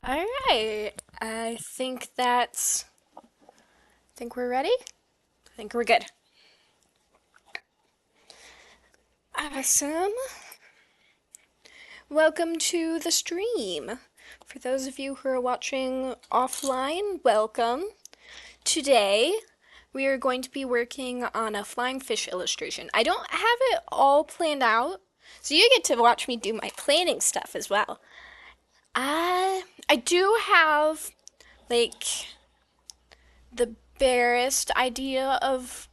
All right. I think we're ready. I think we're good. Awesome. Welcome to the stream. For those of you who are watching offline, welcome. Today, we are going to be working on a flying fish illustration. I don't have it all planned out, so you get to watch me do my planning stuff as well. I do have like the barest idea of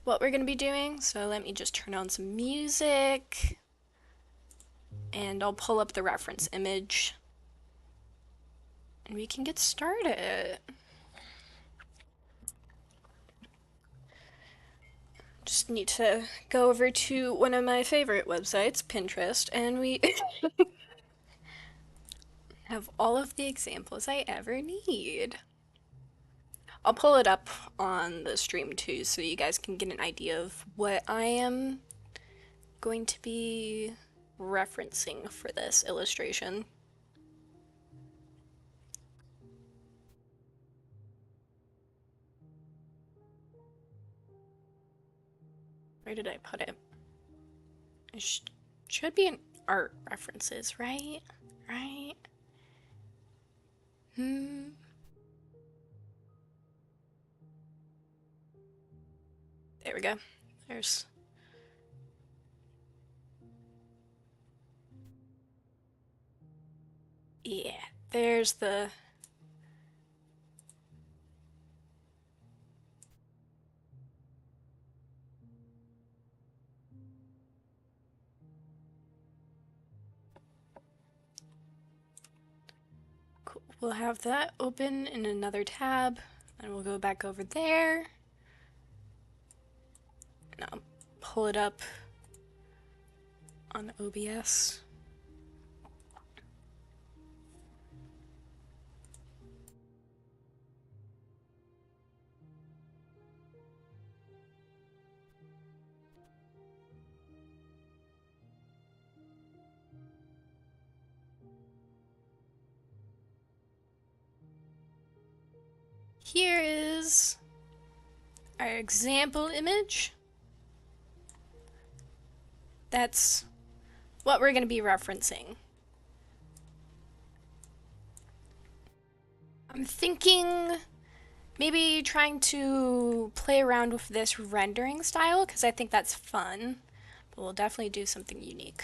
what we're going to be doing. So let me just turn on some music and I'll pull up the reference image and we can get started. Just need to go over to one of my favorite websites, Pinterest, and we have all of the examples I ever need. I'll pull it up on the stream too so you guys can get an idea of what I am going to be referencing for this illustration. Where did I put it? It should be in art references, right? Right? There we go. There's... Yeah, there's the... Cool. We'll have that open in another tab, and we'll go back over there. And I'll pull it up on OBS. Here is our example image. That's what we're going to be referencing. I'm thinking maybe trying to play around with this rendering style because I think that's fun, but we'll definitely do something unique.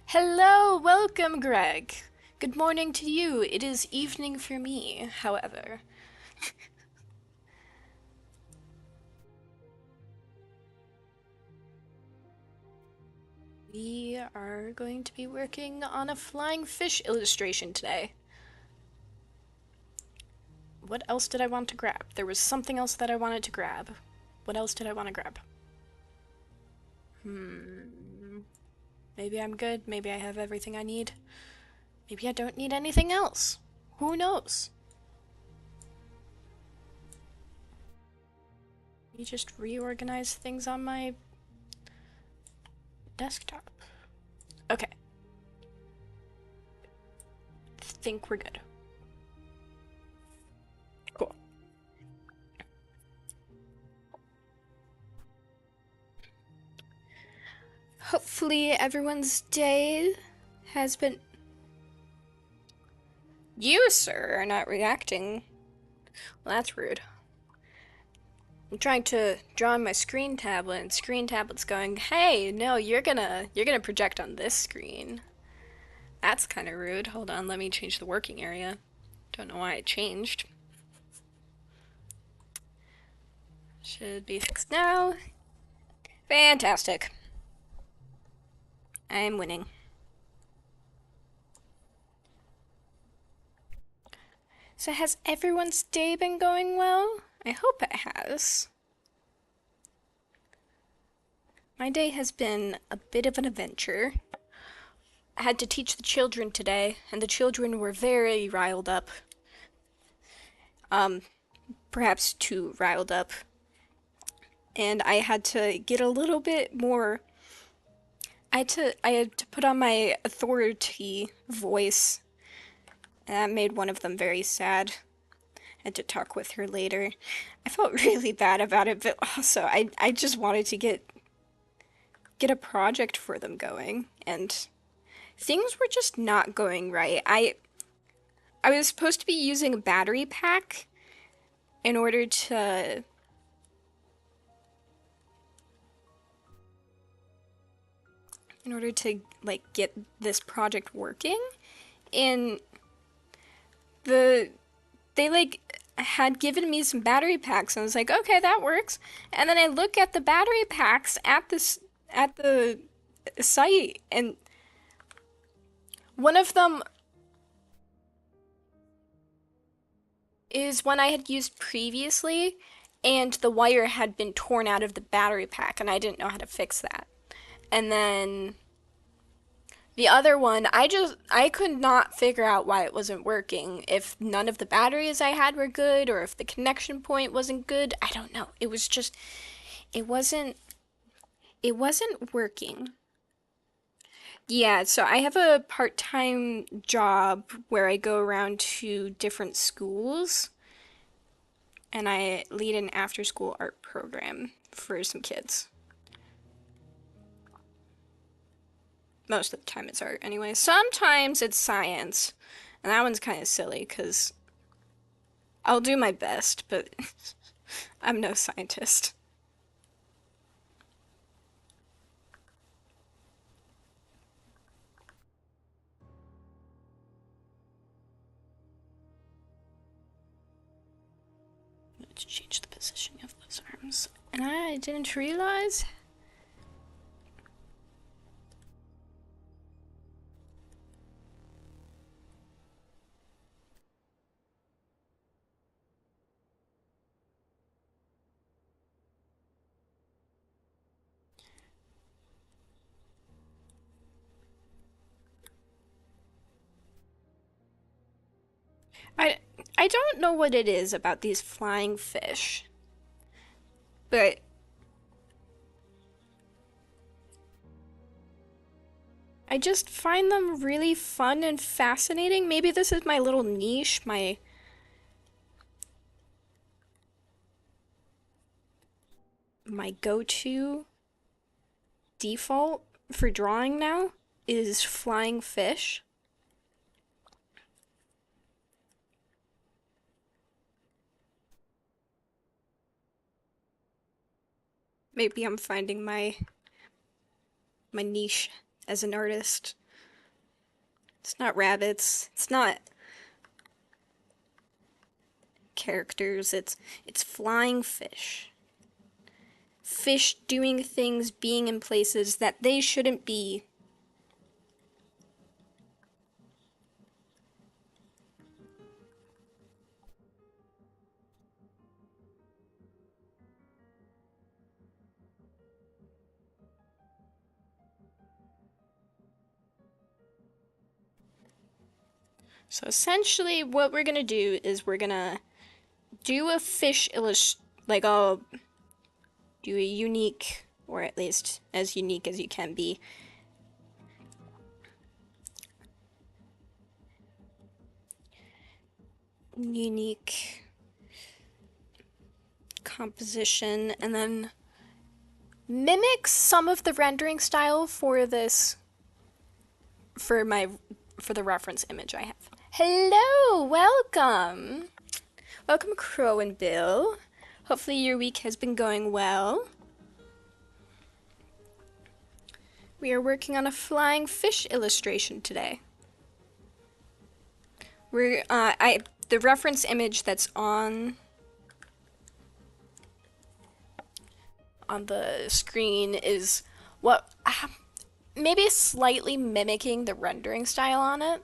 Hello, welcome, Greg. Good morning to you. It is evening for me, however. We are going to be working on a flying fish illustration today. What else did I want to grab? There was something else that I wanted to grab. What else did I want to grab? Maybe I'm good. Maybe I have everything I need. Maybe I don't need anything else. Who knows? Let me just reorganize things on my desktop. Okay. Think we're good. Cool. Hopefully everyone's day has been... You, sir, are not reacting. Well, that's rude. I'm trying to draw on my screen tablet, and screen tablet's going, "Hey, no, you're gonna project on this screen." That's kind of rude. Hold on, let me change the working area. Don't know why it changed. Should be fixed now. Fantastic. I'm winning. So has everyone's day been going well? I hope it has. My day has been a bit of an adventure. I had to teach the children today, and the children were very riled up. Perhaps too riled up. And I had to get a little bit more I had to put on my authority voice, and that made one of them very sad. I had to talk with her later. I felt really bad about it, but also I just wanted to get a project for them going, and things were just not going right. I was supposed to be using a battery pack in order to like get this project working, and the they like had given me some battery packs, and I was like, okay, that works. And then I look at the battery packs at the site, and one of them is one I had used previously, and the wire had been torn out of the battery pack, and I didn't know how to fix that. And then the other one, I could not figure out why it wasn't working. If none of the batteries I had were good, or if the connection point wasn't good, I don't know. It was just, it wasn't, it wasn't working. Yeah, so I have a part-time job where I go around to different schools, and I lead an after-school art program for some kids. Most of the time it's art anyway. Sometimes it's science, and that one's kind of silly because I'll do my best, but I'm no scientist. Let's change the positioning of those arms. And I didn't realize. I I don't know what it is about these flying fish, but I just find them really fun and fascinating. Maybe this is my little niche, my go-to default for drawing now is flying fish. Maybe I'm finding my niche as an artist. It's not rabbits. It's not characters. It's flying fish. Fish doing things, being in places that they shouldn't be. So essentially what we're gonna do is we're gonna do a fish like I'll do a unique, or at least as unique as you can be, unique composition, and then mimic some of the rendering style for this, for my, for the reference image I have. Hello, welcome. Welcome, Crow and Bill. Hopefully your week has been going well. We are working on a flying fish illustration today. The reference image that's on the screen is what, maybe slightly mimicking the rendering style on it,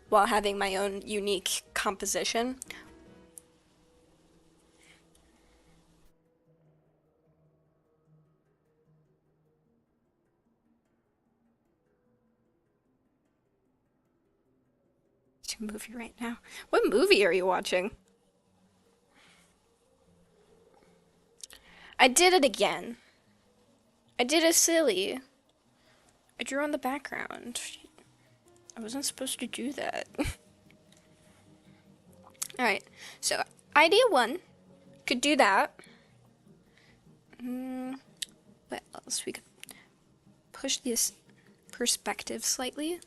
while having my own unique composition. To a movie right now. What movie are you watching? I did it again. I did a silly. I drew on the background. I wasn't supposed to do that. Alright, so idea one, could do that. What else? We could push this perspective slightly.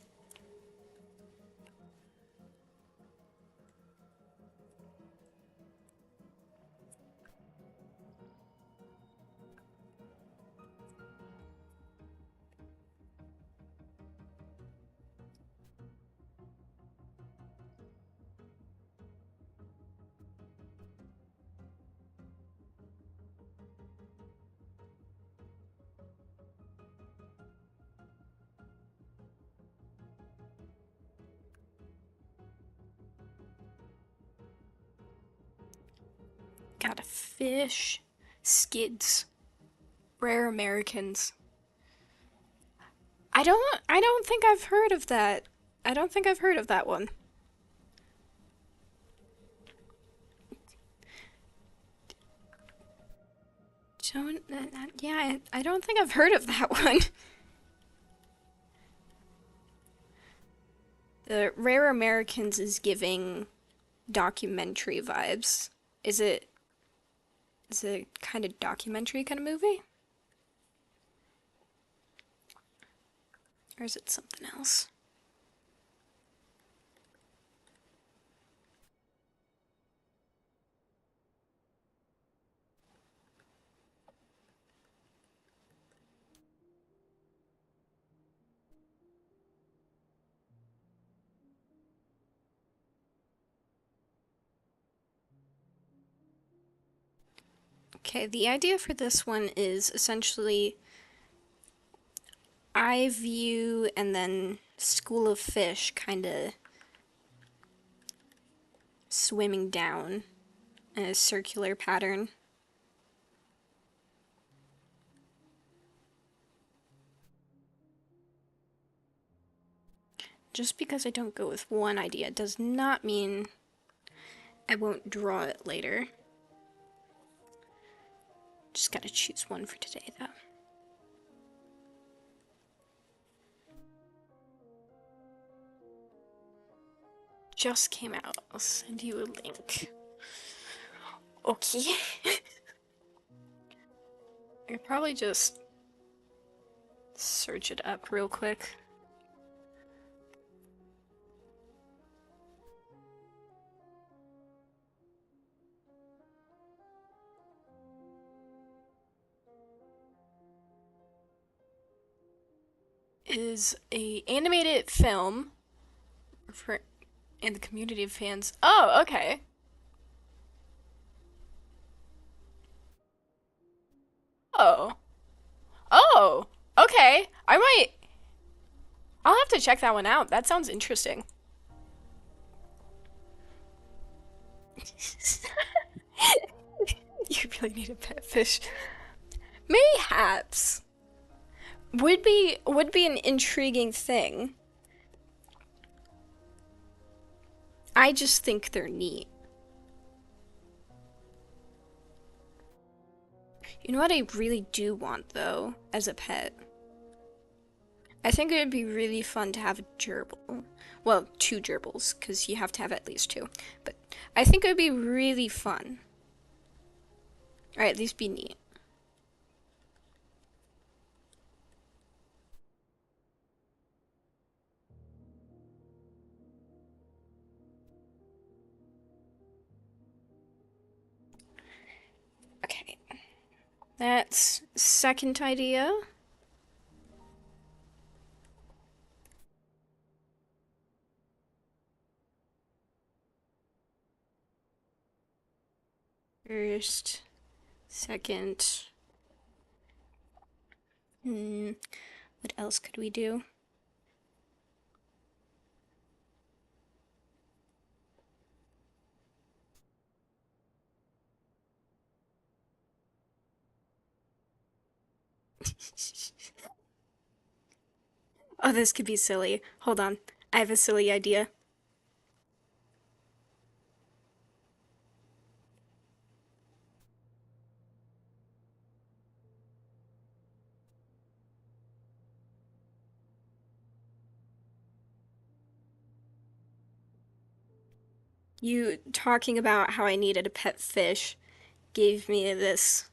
Got a fish, skids, rare Americans. I don't think I've heard of that. I don't think I've heard of that one. Don't, yeah, I don't think I've heard of that one. The Rare Americans is giving documentary vibes. Is it kind of documentary kind of movie? Or is it something else? Okay, the idea for this one is essentially eye view and then school of fish kind of swimming down in a circular pattern. Just because I don't go with one idea does not mean I won't draw it later. Just gotta choose one for today, though. Just came out. I'll send you a link. Okay. I could probably just search it up real quick. Is a animated film for in the community of fans. Oh, okay. Oh. Oh. Okay. I'll have to check that one out. That sounds interesting. You really need a pet fish. Mayhaps would be an intriguing thing. I just think they're neat. You know what I really do want though as a pet? I think it would be really fun to have a gerbil. Well, two gerbils, because you have to have at least two. But I think it would be really fun. Or at least be neat. Okay. That's second idea. First, second. What else could we do? Oh, this could be silly. Hold on. I have a silly idea. You talking about how I needed a pet fish gave me this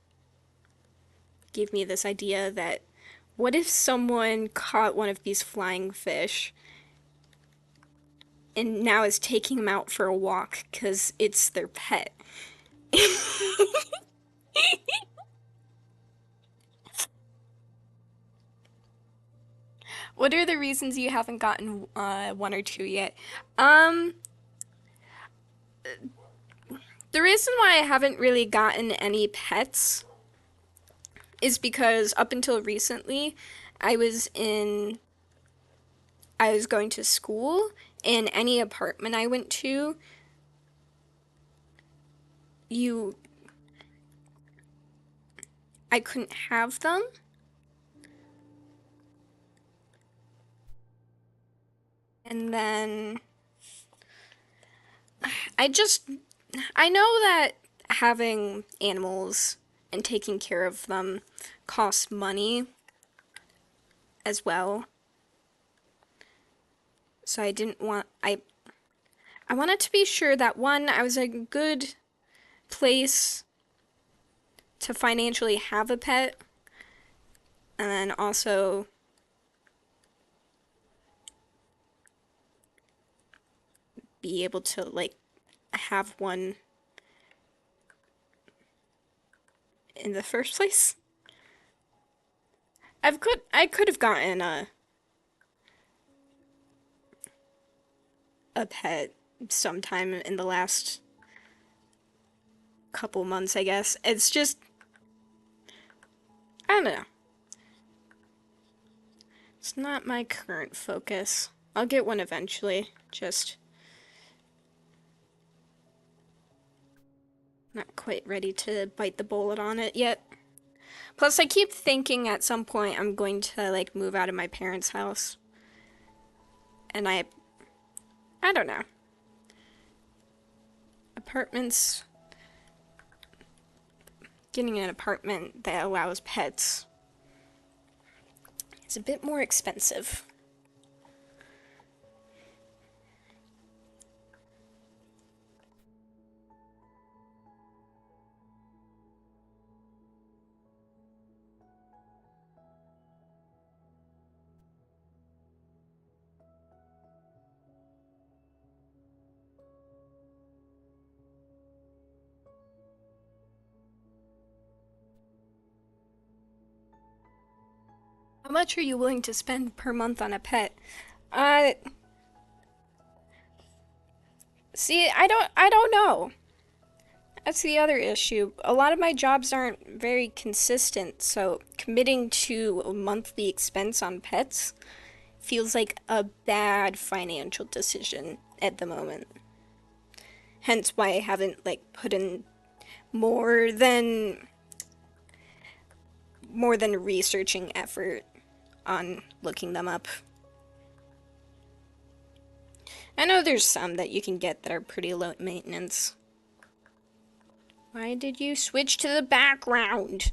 idea that what if someone caught one of these flying fish and now is taking them out for a walk because it's their pet? What are the reasons you haven't gotten one or two yet? Um, the reason why I haven't really gotten any pets is because up until recently, I was in I was going to school, and any apartment I went to, you I couldn't have them. And then I just I know that having animals and taking care of them costs money as well. So I wanted to be sure that one, I was in a good place to financially have a pet, and then also be able to like have one in the first place. I could have gotten a pet sometime in the last couple months, I guess. It's just I don't know. It's not my current focus. I'll get one eventually. Just not quite ready to bite the bullet on it yet. Plus, I keep thinking at some point I'm going to like move out of my parents' house. And I don't know. Apartments Getting an apartment that allows pets is a bit more expensive. How much are you willing to spend per month on a pet? Uh, See, I don't know. That's the other issue. A lot of my jobs aren't very consistent, so committing to a monthly expense on pets feels like a bad financial decision at the moment. Hence why I haven't like put in more than researching effort on looking them up. I know there's some that you can get that are pretty low maintenance. Why did you switch to the background?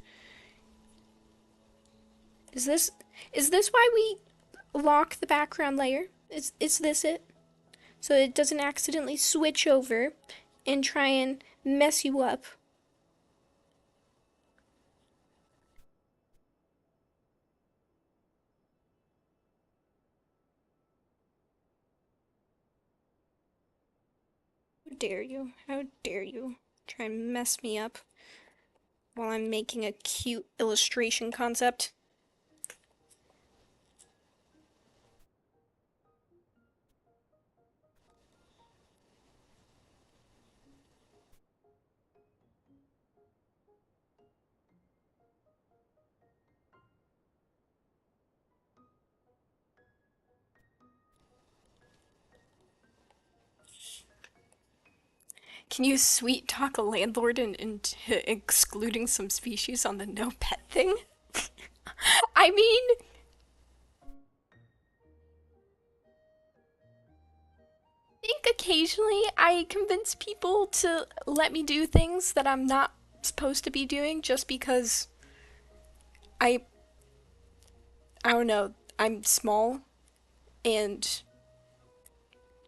Is this why we lock the background layer? Is this it? So it doesn't accidentally switch over and try and mess you up. How dare you? How dare you try and mess me up while I'm making a cute illustration concept? Can you sweet talk a landlord into excluding some species on the no pet thing? I mean, I think occasionally I convince people to let me do things that I'm not supposed to be doing just because I I don't know, I'm small and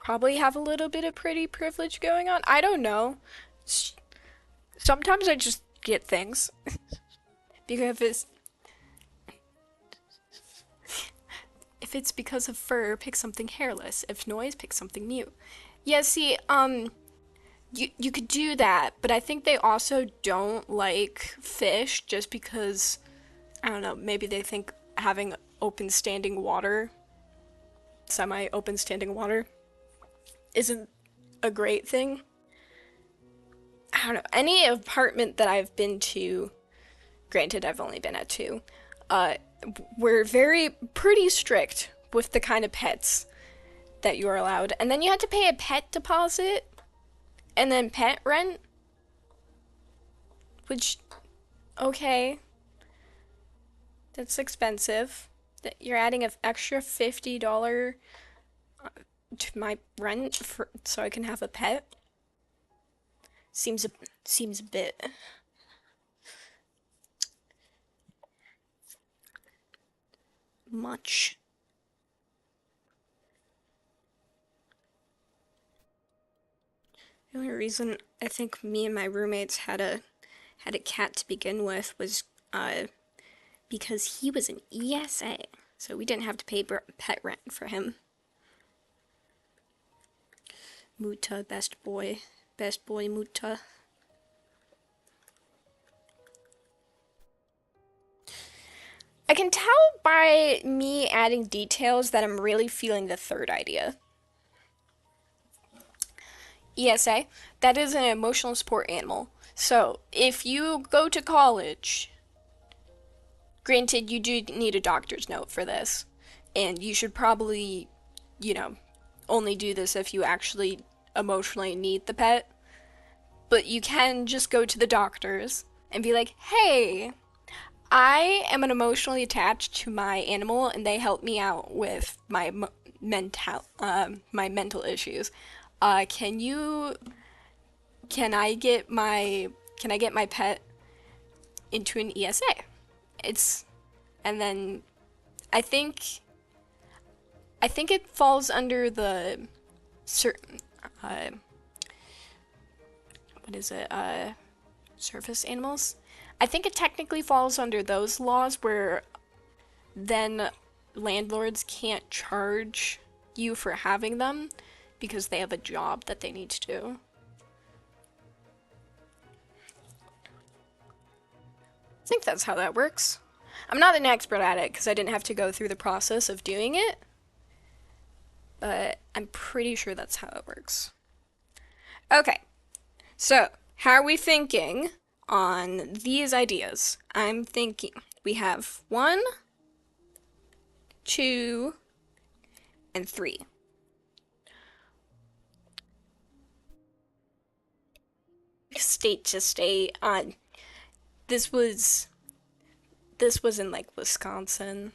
probably have a little bit of pretty privilege going on. I don't know. Sometimes I just get things. Because if it's because of fur, pick something hairless. If noise, pick something mute. Yeah, see, you could do that, but I think they also don't like fish just because, I don't know, maybe they think having open standing water, semi open standing water, isn't a great thing. I don't know. Any apartment that I've been to, granted I've only been at two, uh, we're pretty strict with the kind of pets that you're allowed. And then you had to pay a pet deposit and then pet rent, which, okay, that's expensive. That you're adding an extra $50 to my rent so I can have a pet. Seems a bit much. The only reason I think me and my roommates had a cat to begin with was because he was an ESA, so we didn't have to pay pet rent for him. Muta, best boy Muta. I can tell by me adding details that I'm really feeling the third idea. ESA, that is an emotional support animal. So, if you go to college, granted, you do need a doctor's note for this, and you should probably, you know, only do this if you actually emotionally need the pet. But you can just go to the doctors and be like, hey, I am an emotionally attached to my animal, and they help me out with my mental issues. Can you can I get my pet into an ESA? It's and then I think it falls under the certain what is it? Surface animals. I think it technically falls under those laws where then landlords can't charge you for having them because they have a job that they need to do. I think that's how that works. I'm not an expert at it because I didn't have to go through the process of doing it, but I'm pretty sure that's how it works. Okay, so how are we thinking on these ideas? I'm thinking we have 1, 2, and 3. State to state on this was in like Wisconsin.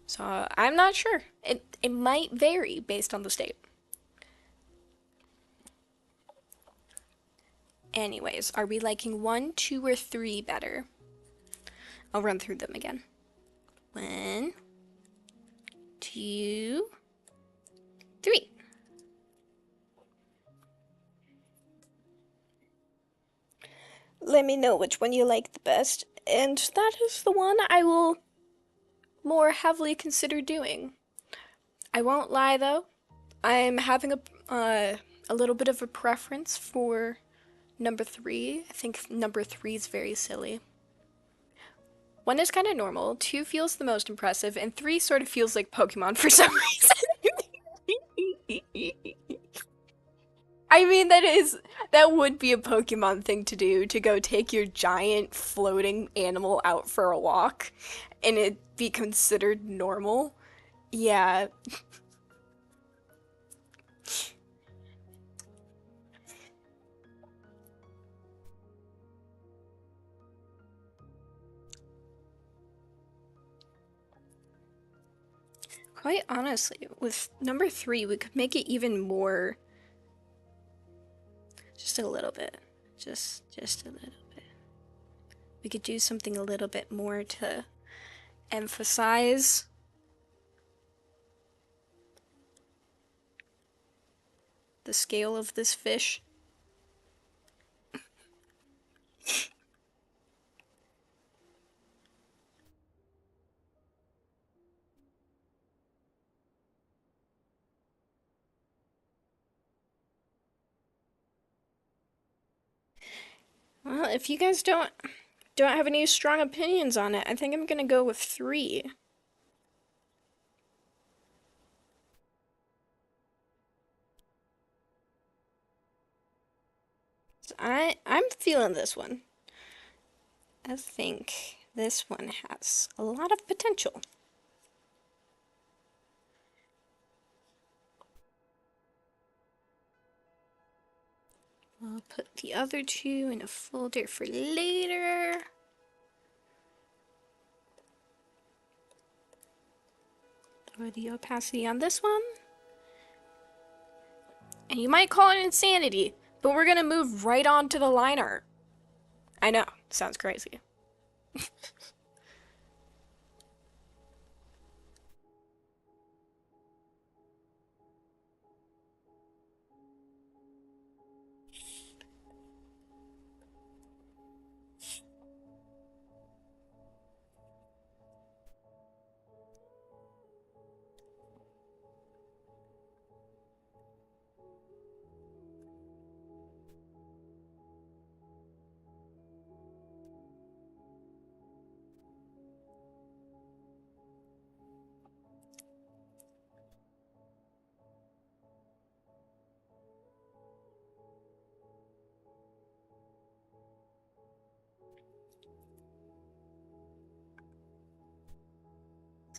So I'm not sure. It might vary based on the state. Anyways, are we liking 1, 2, or 3 better? I'll run through them again. 1, 2, 3. Let me know which one you like the best, and that is the one I will more heavily consider doing. I won't lie though, I'm having a little bit of a preference for number 3. I think number 3 is very silly. 1 is kind of normal, 2 feels the most impressive, and 3 sort of feels like Pokemon for some reason. I mean, that would be a Pokemon thing to do, to go take your giant floating animal out for a walk and it be considered normal. Yeah. Quite honestly, with number 3, we could make it even more. Just a little bit. Just a little bit. We could do something a little bit more to emphasize the scale of this fish. Well, if you guys don't have any strong opinions on it, I think I'm gonna go with 3. So I'm feeling this one. I think this one has a lot of potential. I'll put the other 2 in a folder for later. Lower the opacity on this one. And you might call it insanity, but we're gonna move right on to the liner. I know, sounds crazy.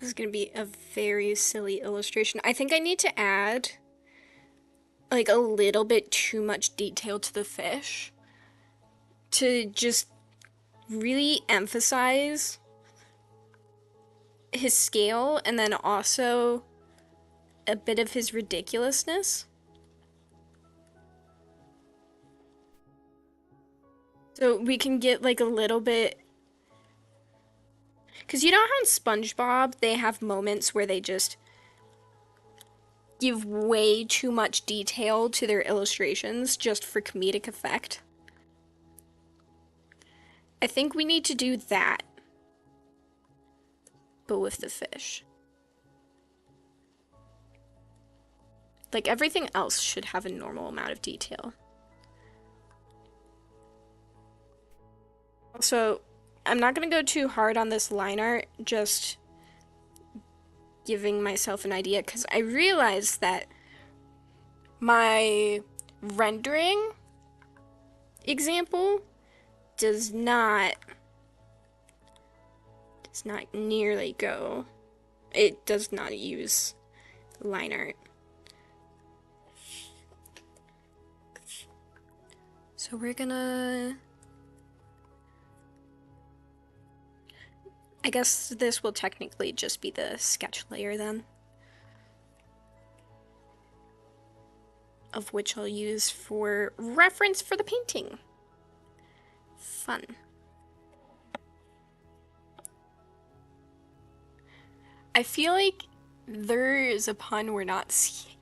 This is gonna be a very silly illustration. I think I need to add like a little bit too much detail to the fish to just really emphasize his scale and then also a bit of his ridiculousness. So we can get like a little bit. Because you know how in SpongeBob they have moments where they just give way too much detail to their illustrations just for comedic effect? I think we need to do that, but with the fish. Like everything else should have a normal amount of detail. Also, I'm not gonna go too hard on this line art, just giving myself an idea, because I realized that my rendering example does not nearly go. It does not use line art. So we're gonna, I guess this will technically just be the sketch layer then, of which I'll use for reference for the painting. Fun. I feel like there's a pun we're not seeing.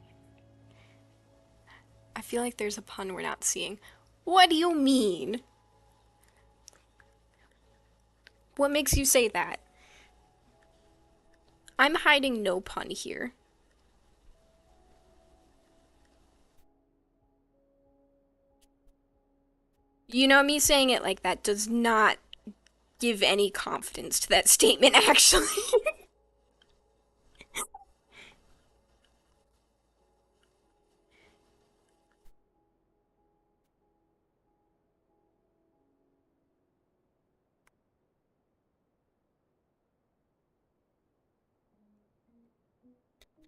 I feel like there's a pun we're not seeing. What do you mean? What makes you say that? I'm hiding no pun here. You know, me saying it like that does not give any confidence to that statement, actually.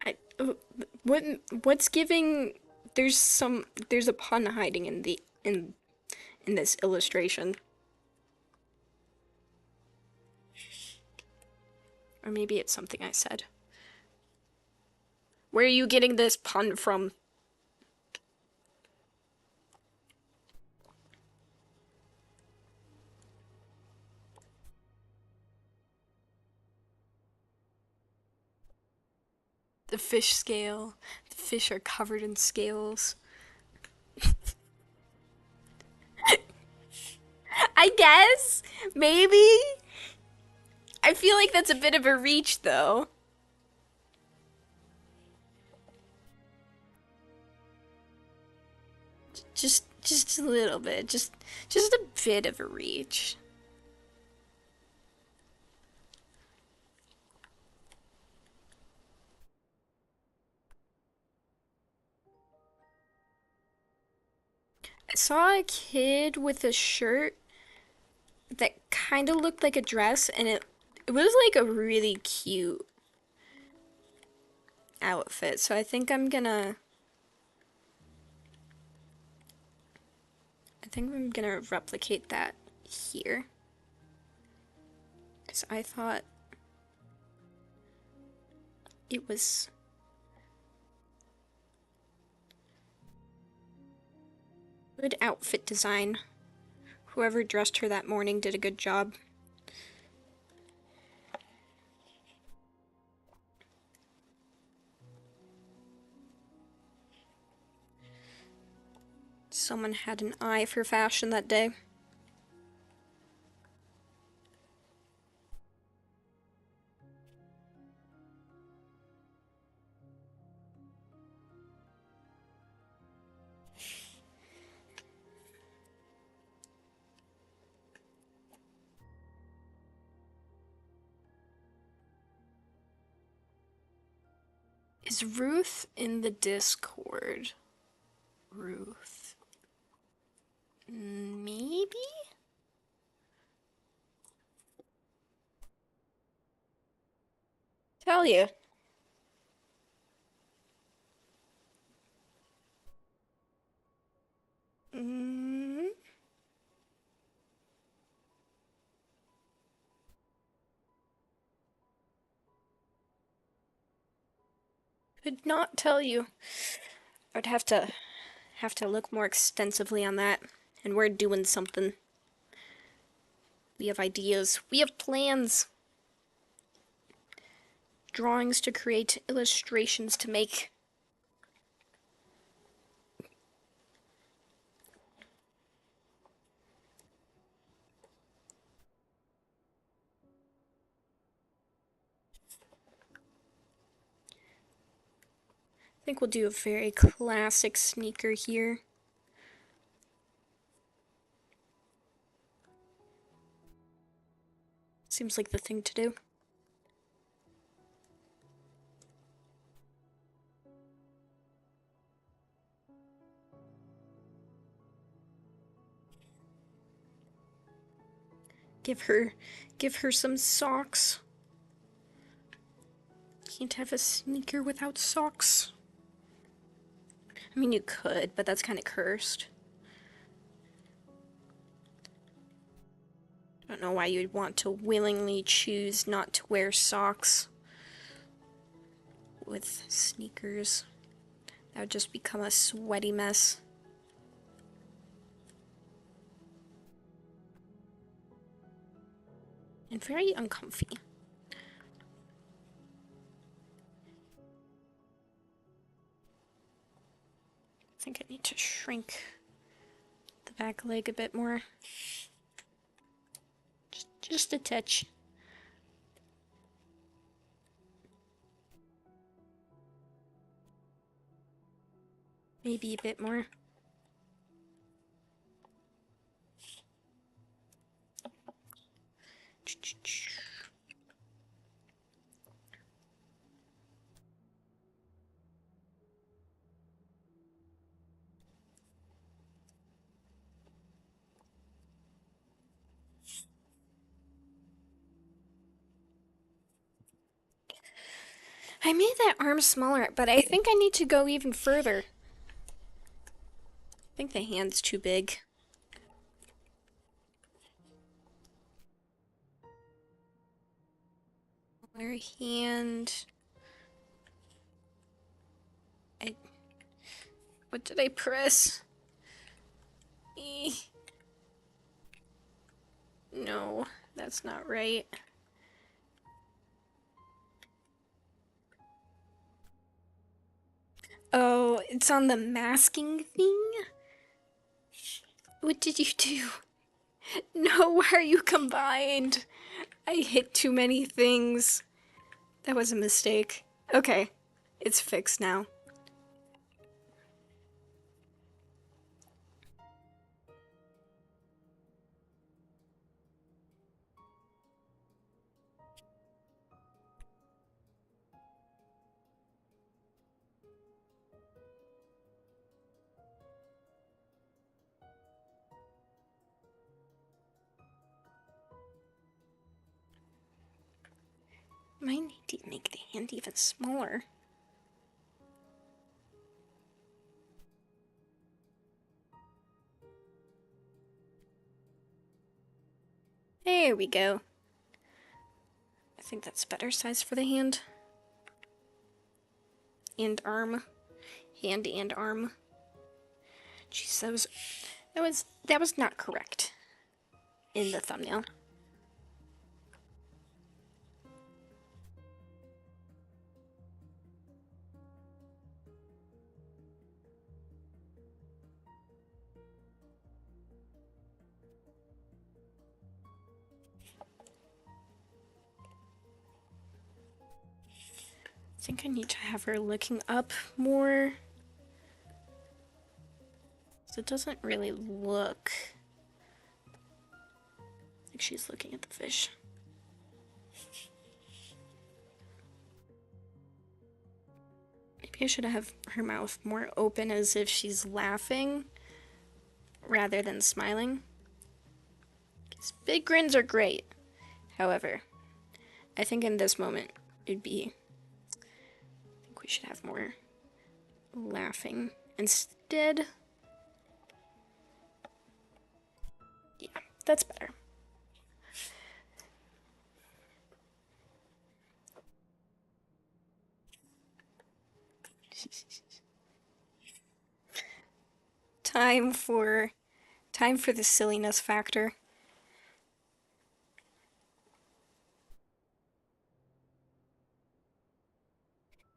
I, what what's giving? There's a pun hiding in the in this illustration. Or maybe it's something I said. Where are you getting this pun from? The fish scale. The fish are covered in scales. I guess. Maybe. I feel like that's a bit of a reach, though. Just a little bit. Just a bit of a reach. I saw a kid with a shirt that kind of looked like a dress, and it was like a really cute outfit. So I think I'm gonna replicate that here. Because I thought it was good outfit design. Whoever dressed her that morning did a good job. Someone had an eye for fashion that day. Is Ruth in the Discord? Ruth. Maybe? Tell you. Mm, could not tell you. I'd have to look more extensively on that. And we're doing something. We have ideas. We have plans. Drawings to create, illustrations to make. I think we'll do a very classic sneaker here. Seems like the thing to do. Give her some socks. Can't have a sneaker without socks. I mean, you could, but that's kind of cursed. I don't know why you'd want to willingly choose not to wear socks with sneakers. That would just become a sweaty mess. And very uncomfy. I think I need to shrink the back leg a bit more. Just a touch. Maybe a bit more. I made that arm smaller, but I think I need to go even further. I think the hand's too big. Smaller hand. What did I press? No, that's not right. Oh, it's on the masking thing? What did you do? No, why are you combined? I hit too many things. That was a mistake. Okay, it's fixed now. Might need to make the hand even smaller. There we go. I think that's a better size for the hand. And arm. Hand and arm. Jeez, that was not correct in the thumbnail. I think I need to have her looking up more. So it doesn't really look like she's looking at the fish. Maybe I should have her mouth more open as if she's laughing rather than smiling. Because big grins are great. However, I think in this moment it'd be, I think we should have more laughing instead. Yeah, that's better. Time for the silliness factor.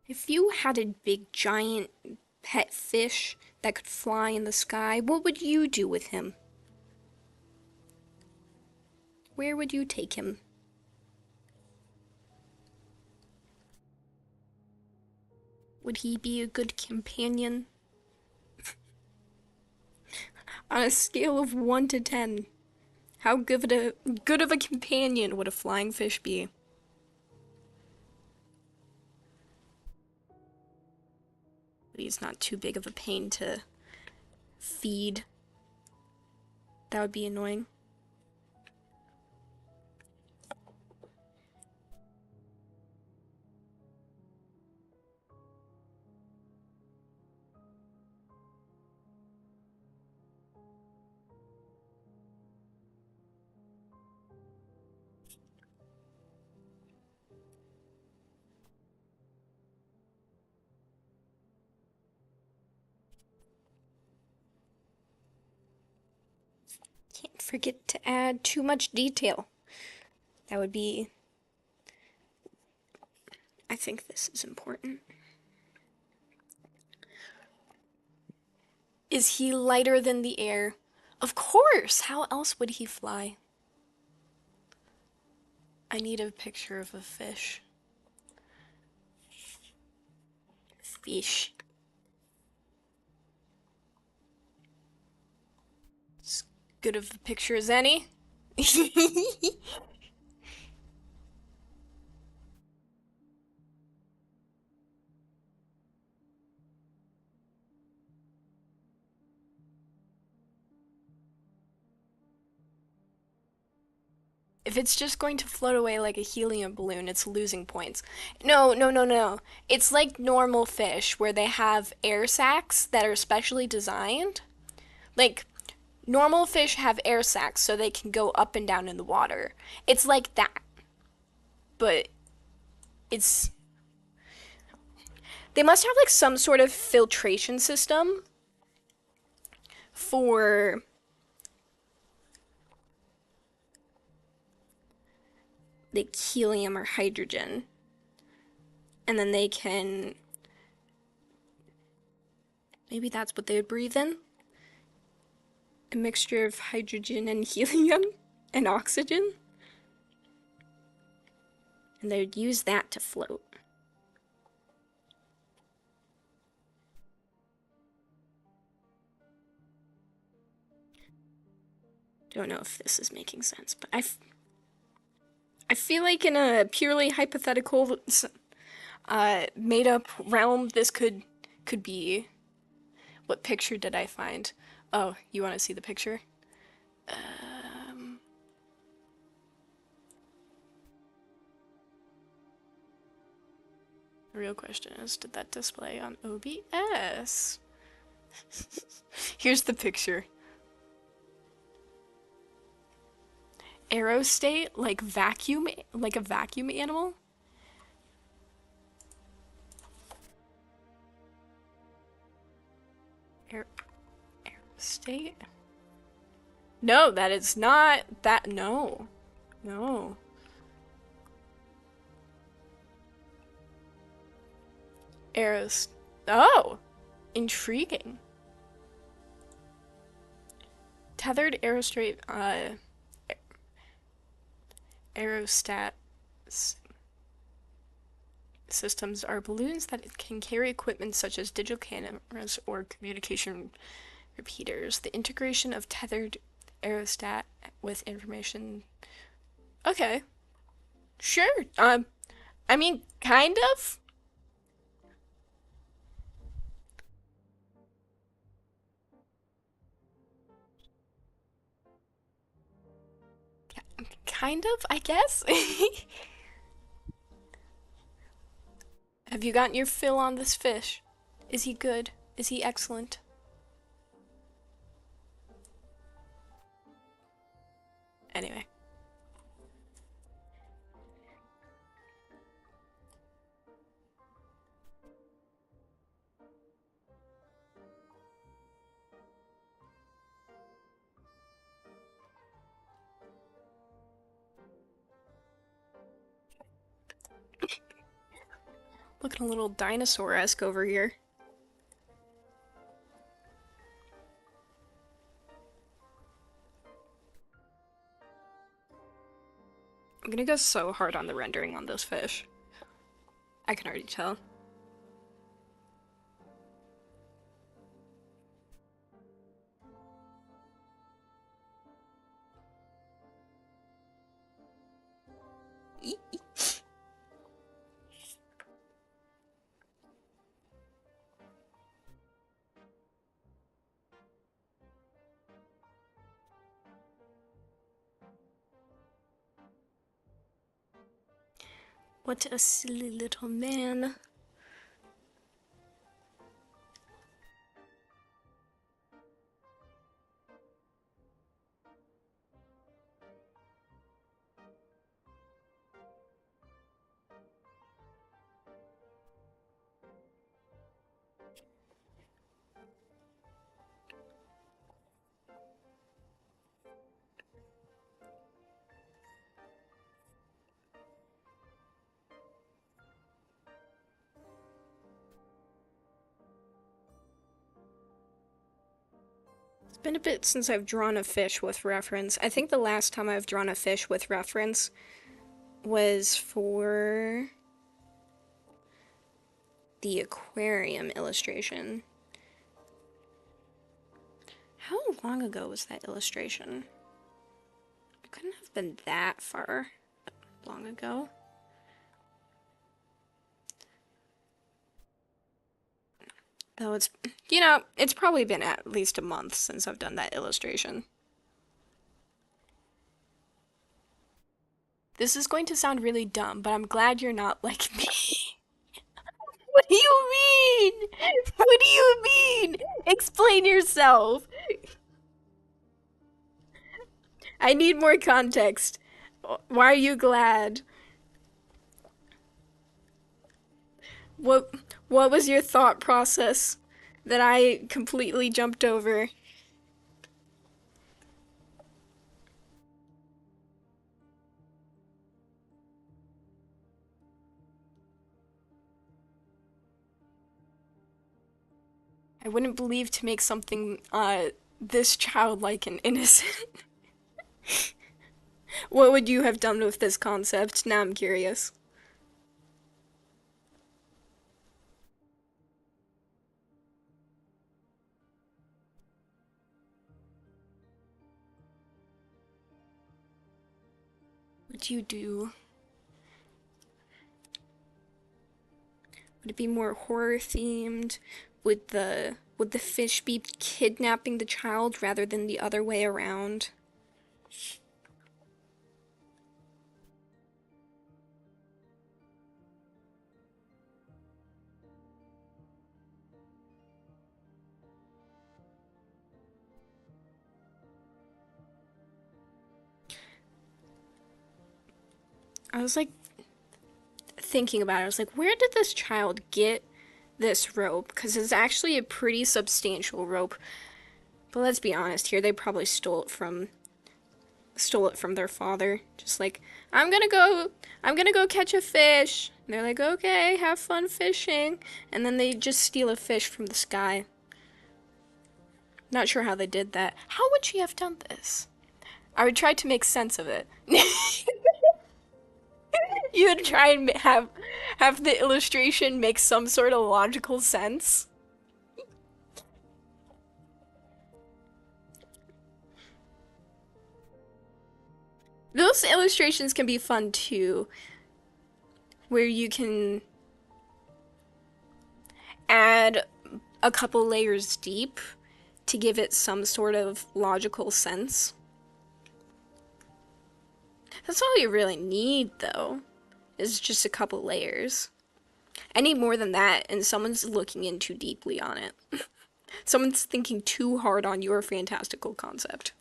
If you had a big giant pet fish that could fly in the sky, what would you do with him? Where would you take him? Would he be a good companion? On a scale of 1 to 10, how good of a companion would a flying fish be? But he's not too big of a pain to feed. That would be annoying. Can't forget to add too much detail. That would be... I think this is important. Is he lighter than the air? Of course! How else would he fly? I need a picture of a fish. Fish. As good of a picture as any. If it's just going to float away like a helium balloon, it's losing points. No, no, no, no. It's like normal fish where they have air sacs that are specially designed. Like, normal fish have air sacs so they can go up and down in the water. It's like that. But it's... They must have like some sort of filtration system for like helium or hydrogen. And then they can... Maybe that's what they would breathe in? a mixture of hydrogen and helium and oxygen. And they'd use that to float. Don't know if this is making sense, but I feel like in a purely hypothetical, made-up realm, this could be. What picture did I find? Oh, you want to see the picture? The real question is, did that display on OBS? Here's the picture. Aerostate, like vacuum, like a vacuum animal. Aerostate? No, that is not that. No, no. Aeros. Oh, intriguing. Tethered aerostate. Aerostat systems are balloons that can carry equipment such as digital cameras or communication repeaters. The integration of tethered aerostat with information. Okay, sure. I mean, kind of. Kind of, I guess. Have you gotten your fill on this fish? Is he good? Is he excellent? Anyway. Looking a little dinosaur-esque over here. I'm gonna go so hard on the rendering on this fish. I can already tell. What a silly little man. It's been a bit since I've drawn a fish with reference. I think the last time I've drawn a fish with reference was for the aquarium illustration. How long ago was that illustration? It couldn't have been that far long ago. Though it's, it's probably been at least a month since I've done that illustration. This is going to sound really dumb, but I'm glad you're not like me. What do you mean? What do you mean? Explain yourself. I need more context. Why are you glad? What what was your thought process that I completely jumped over? I wouldn't believe to make something This childlike and innocent. What would you have done with this concept? Now I'm curious. Would you do? Would it be more horror themed? Would the fish be kidnapping the child rather than the other way around? I was like thinking about it. I was like, where did this child get this rope? Because it's actually a pretty substantial rope. But let's be honest here, they probably stole it from their father. Just like, I'm gonna go catch a fish. And they're like, okay, have fun fishing. And then they just steal a fish from the sky. Not sure how they did that. How would she have done this? I would try to make sense of it. You would try and have the illustration make some sort of logical sense. Those illustrations can be fun too, where you can add a couple layers deep to give it some sort of logical sense. That's all you really need, though, is just a couple layers. Any more than that, and someone's looking in too deeply on it. Someone's thinking too hard on your fantastical concept.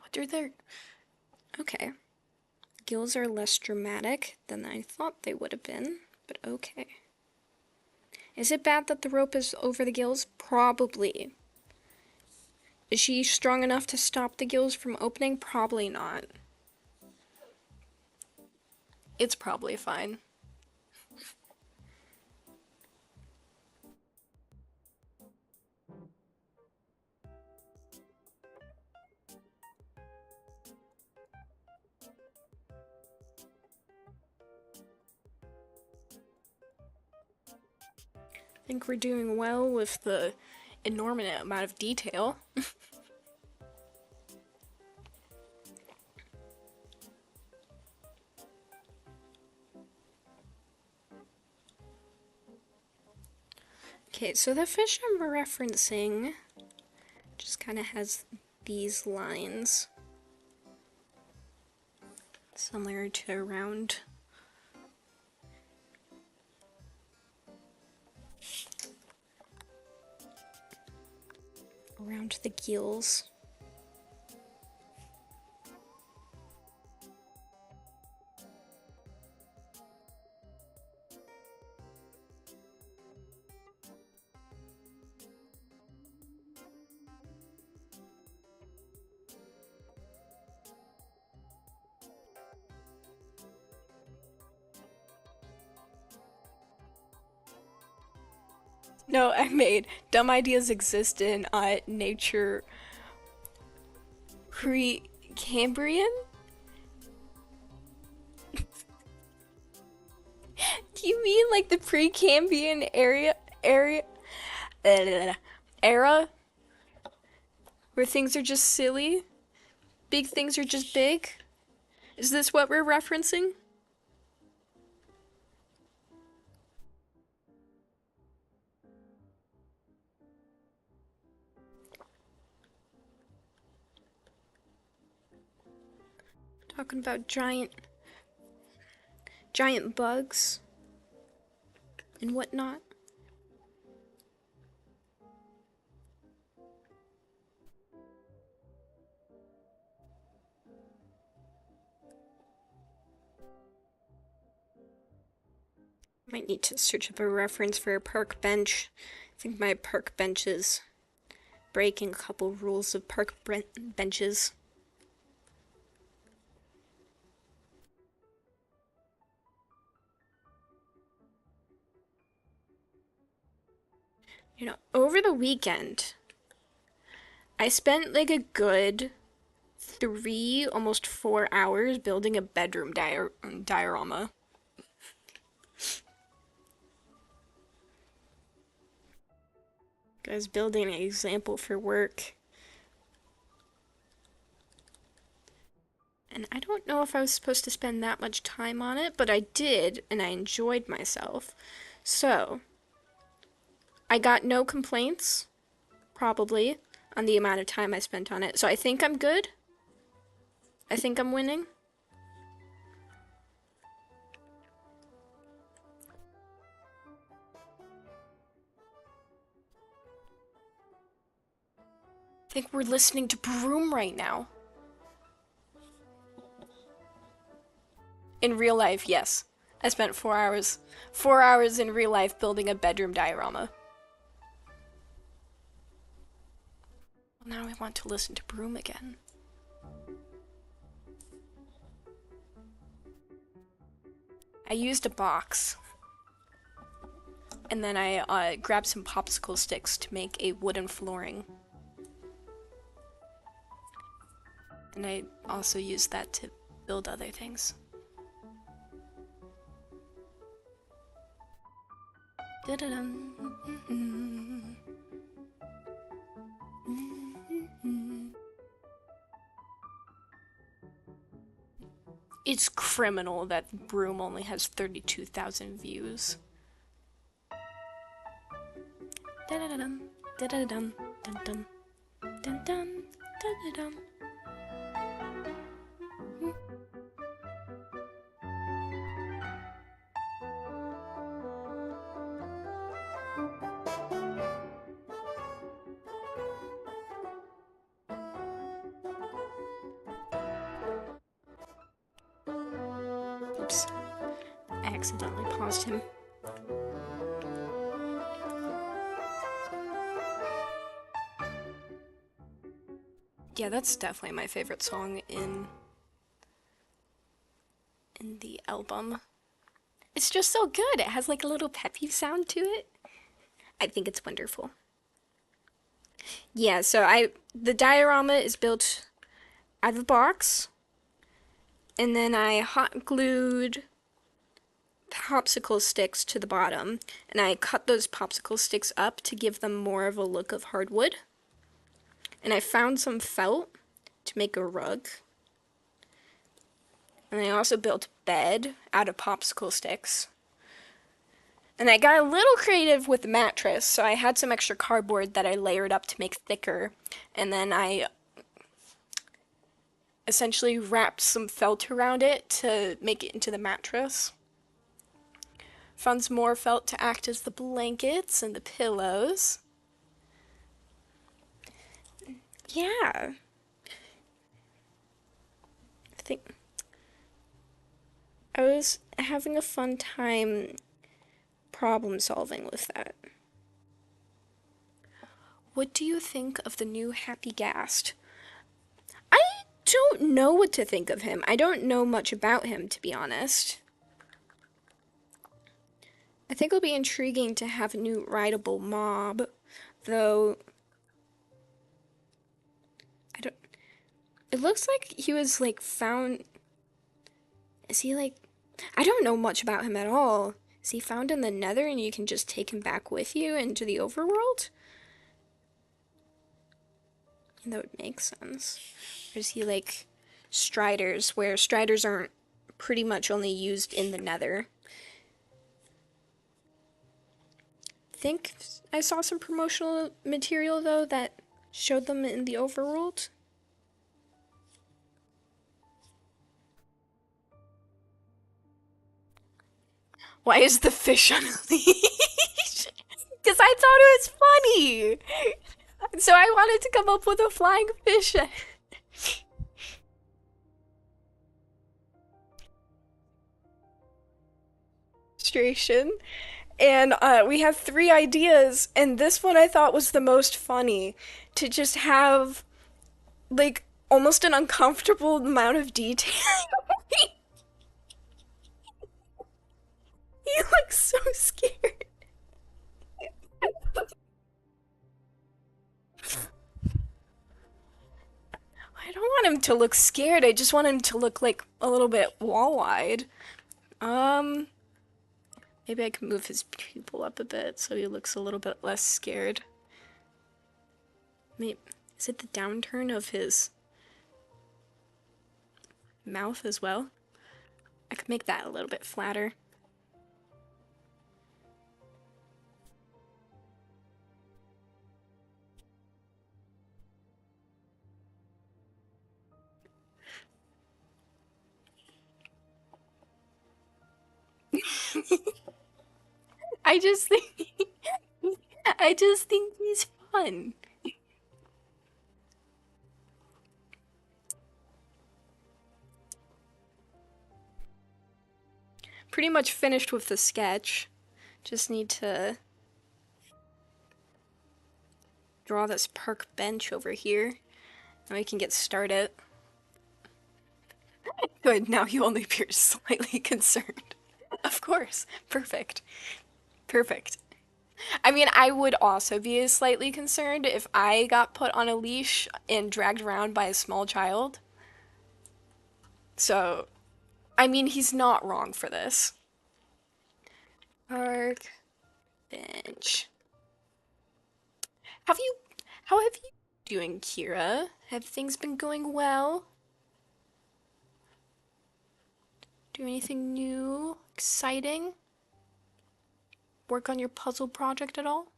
What are their... Okay. Gills are less dramatic than I thought they would have been, but okay. Is it bad that the rope is over the gills? Probably. Is she strong enough to stop the gills from opening? Probably not. It's probably fine. I think we're doing well with the enormous amount of detail. Okay, so the fish I'm referencing just kind of has these lines. Similar to around the gills. No, I made dumb ideas exist in nature Precambrian? Do you mean like the Precambrian era where things are just silly? Big things are just big? Is this what we're referencing? Talking about giant bugs and whatnot. Might need to search up a reference for a park bench. I think my park bench is breaking a couple rules of park benches. Over the weekend, I spent like a good 3, almost 4 hours building a bedroom diorama. I was building an example for work. And I don't know if I was supposed to spend that much time on it, but I did, and I enjoyed myself. So, I got no complaints, probably, on the amount of time I spent on it. So I think I'm good. I think I'm winning. I think we're listening to Broom right now. In real life, yes. I spent 4 hours. 4 hours in real life building a bedroom diorama. Now I want to listen to Broom again. I used a box. And then I grabbed some popsicle sticks to make a wooden flooring. And I also used that to build other things. It's criminal that Broom only has 32,000 views. Da-da-dum, da-da-dum, dum-dum, dum-dum, da-da-dum. Oops. I accidentally paused him. Yeah, that's definitely my favorite song in the album. It's just so good. It has like a little peppy sound to it. I think it's wonderful. Yeah, so the diorama is built out of a box, and then I hot glued popsicle sticks to the bottom, and I cut those popsicle sticks up to give them more of a look of hardwood. And I found some felt to make a rug. And I also built a bed out of popsicle sticks. And I got a little creative with the mattress, so I had some extra cardboard that I layered up to make thicker. And then I essentially wrapped some felt around it to make it into the mattress. Found some more felt to act as the blankets and the pillows. Yeah. I think I was having a fun time problem solving with that. What do you think of the new Happy Gast? I don't know what to think of him. I don't know much about him, to be honest. I think it'll be intriguing to have a new rideable mob, though it looks like he was like found. Is he like, I don't know much about him at all. Is he found in the Nether and you can just take him back with you into the overworld? That would make sense. Or is he like Striders, where Striders aren't pretty much only used in the Nether? I think I saw some promotional material though that showed them in the overworld. Why is the fish on a leash? Because I thought it was funny. So I wanted to come up with a flying fish illustration. And we have 3 ideas, and this one I thought was the most funny. To just have, like, almost an uncomfortable amount of detail. He looks so scared. him to look scared. I just want him to look like a little bit wall-eyed. Um, Maybe I can move his pupil up a bit so he looks a little bit less scared. Maybe, is it the downturn of his mouth as well? I could make that a little bit flatter. I just think I just think he's fun. Pretty much finished with the sketch. Just need to draw this park bench over here, and we can get started. Good, now you only appear slightly concerned. Of course. Perfect. Perfect. I mean, I would also be slightly concerned if I got put on a leash and dragged around by a small child. So, I mean, he's not wrong for this. Park bench. Have you, how have you been doing, Kira? Have things been going well? Do anything new, exciting? Work on your puzzle project at all?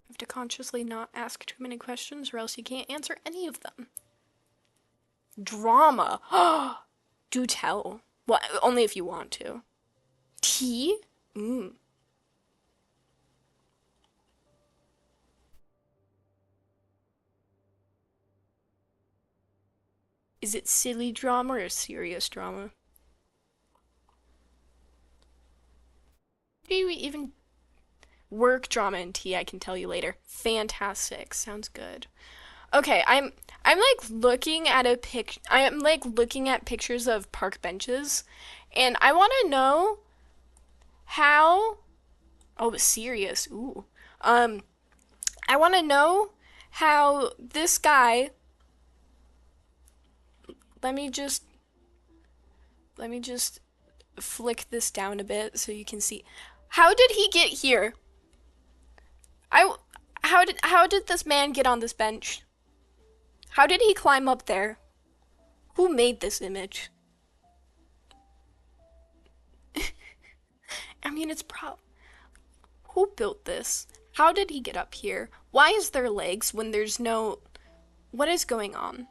You have to consciously not ask too many questions or else you can't answer any of them. Drama. Do tell. Well, only if you want to. Tea? Mm. Is it silly drama or serious drama? Do you even work drama and tea? I can tell you later. Fantastic. Sounds good. Okay, I'm like looking at I'm like looking at pictures of park benches, and I want to know how. Oh, serious. Ooh. Um, I want to know how this guy. Let me just let me just flick this down a bit so you can see. How did he get here? I how did this man get on this bench? How did he climb up there? Who made this image? I mean, it's who built this? How did he get up here? Why is there legs when there's no what is going on?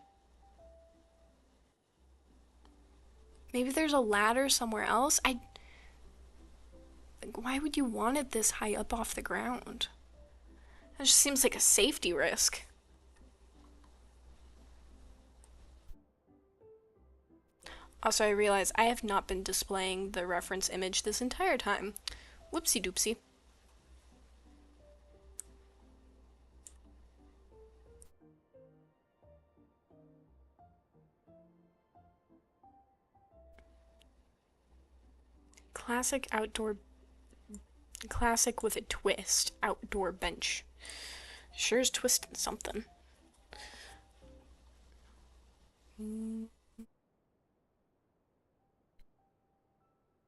Maybe there's a ladder somewhere else. Why would you want it this high up off the ground? That just seems like a safety risk. Also, I realize I have not been displaying the reference image this entire time. Whoopsie doopsie. Classic outdoor, classic with a twist, outdoor bench. Sure is twisting something.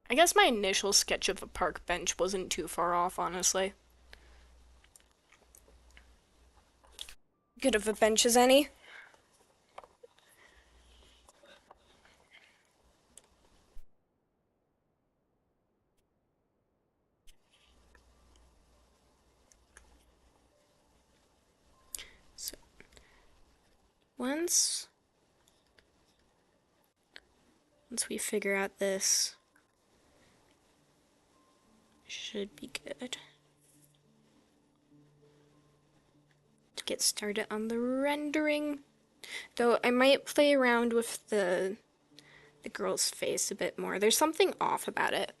I guess my initial sketch of a park bench wasn't too far off, honestly. Good of a bench as any. So once once we figure out this, should be good to get started on the rendering. Though I might play around with the girl's face a bit more. There's something off about it.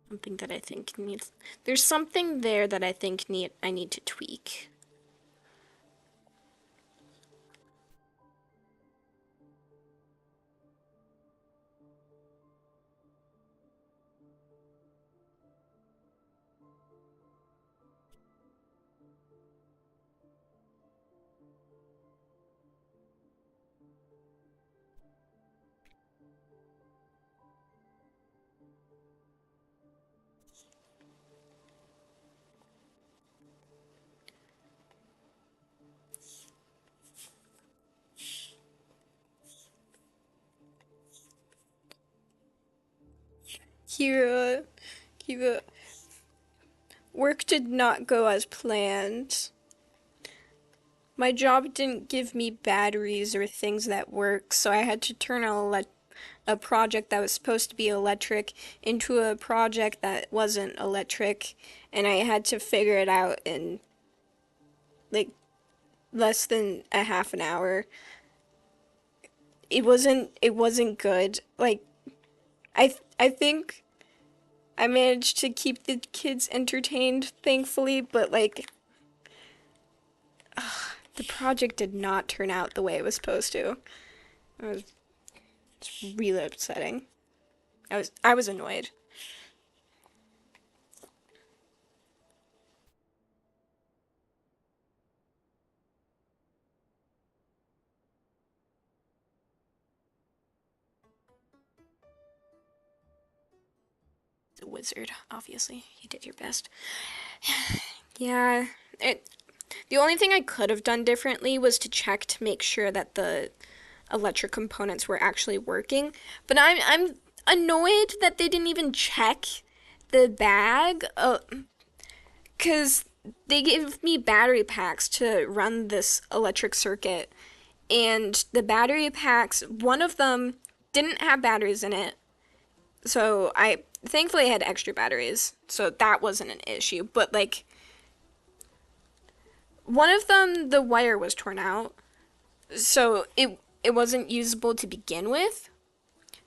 Something that I think needs. There's something there that I think I need to tweak. Kira, Kira, work did not go as planned. My job didn't give me batteries or things that work, so I had to turn a project that was supposed to be electric into a project that wasn't electric, and I had to figure it out in like less than a half an hour. It wasn't good. Like I think I managed to keep the kids entertained, thankfully, but like the project did not turn out the way it was supposed to. It was really upsetting. I was annoyed. The wizard, obviously. You did your best. Yeah. It the only thing I could have done differently was to check to make sure that the electric components were actually working. But I'm annoyed that they didn't even check the bag. Cause they gave me battery packs to run this electric circuit, and the battery packs, one of them didn't have batteries in it. So I thankfully had extra batteries, so that wasn't an issue. But like one of them, the wire was torn out, so it wasn't usable to begin with.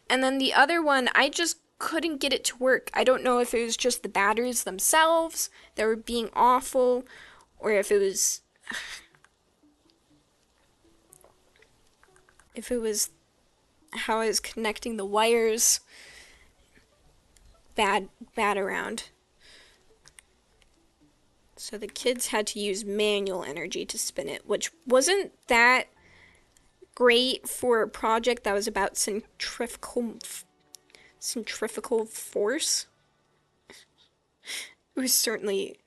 And then the other one, I just couldn't get it to work. I don't know if it was just the batteries themselves that were being awful, or if it was how I was connecting the wires. Bad around. So the kids had to use manual energy to spin it, which wasn't that great for a project that was about centrifugal force. It was certainly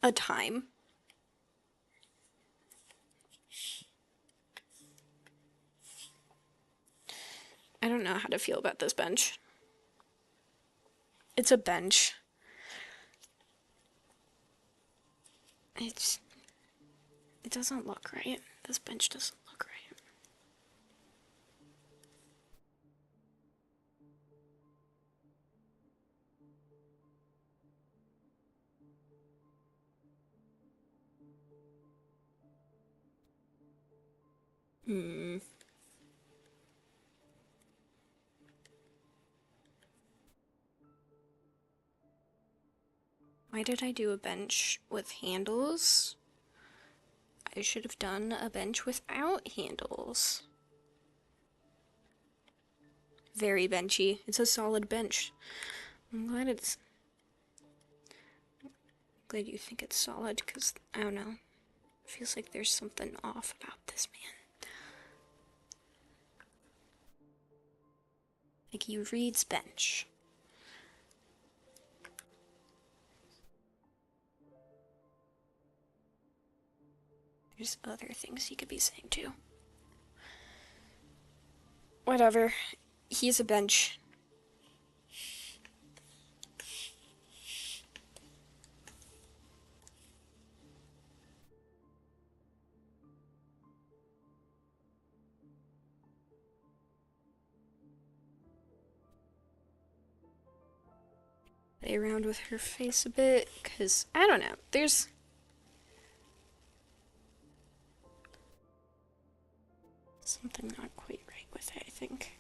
a time. I don't know how to feel about this bench. It's a bench. It's it doesn't look right. This bench doesn't look right. Hmm. Why did I do a bench with handles? I should have done a bench without handles. Very benchy. It's a solid bench. I'm glad you think it's solid, because I don't know. It feels like there's something off about this man. Like he reads bench. There's other things he could be saying too. Whatever. He's a bench. Play around with her face a bit, because I don't know. There's something not quite right with it, I think.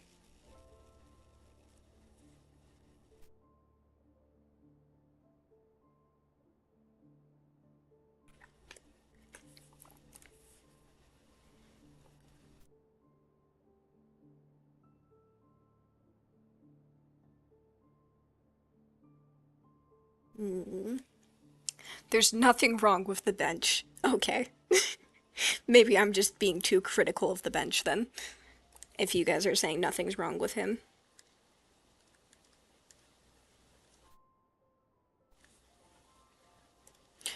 Mm. There's nothing wrong with the bench. Okay. Maybe I'm just being too critical of the bench then, if you guys are saying nothing's wrong with him.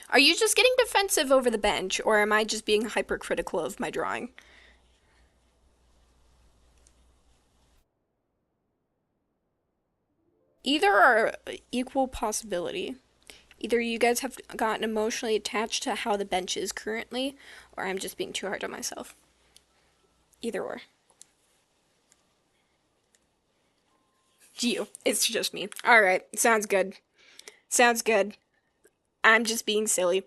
Are you just getting defensive over the bench, or am I just being hypercritical of my drawing? Either are equal possibility. Either you guys have gotten emotionally attached to how the bench is currently, or I'm just being too hard on myself. Either or. You. It's just me. Alright, sounds good. Sounds good. I'm just being silly.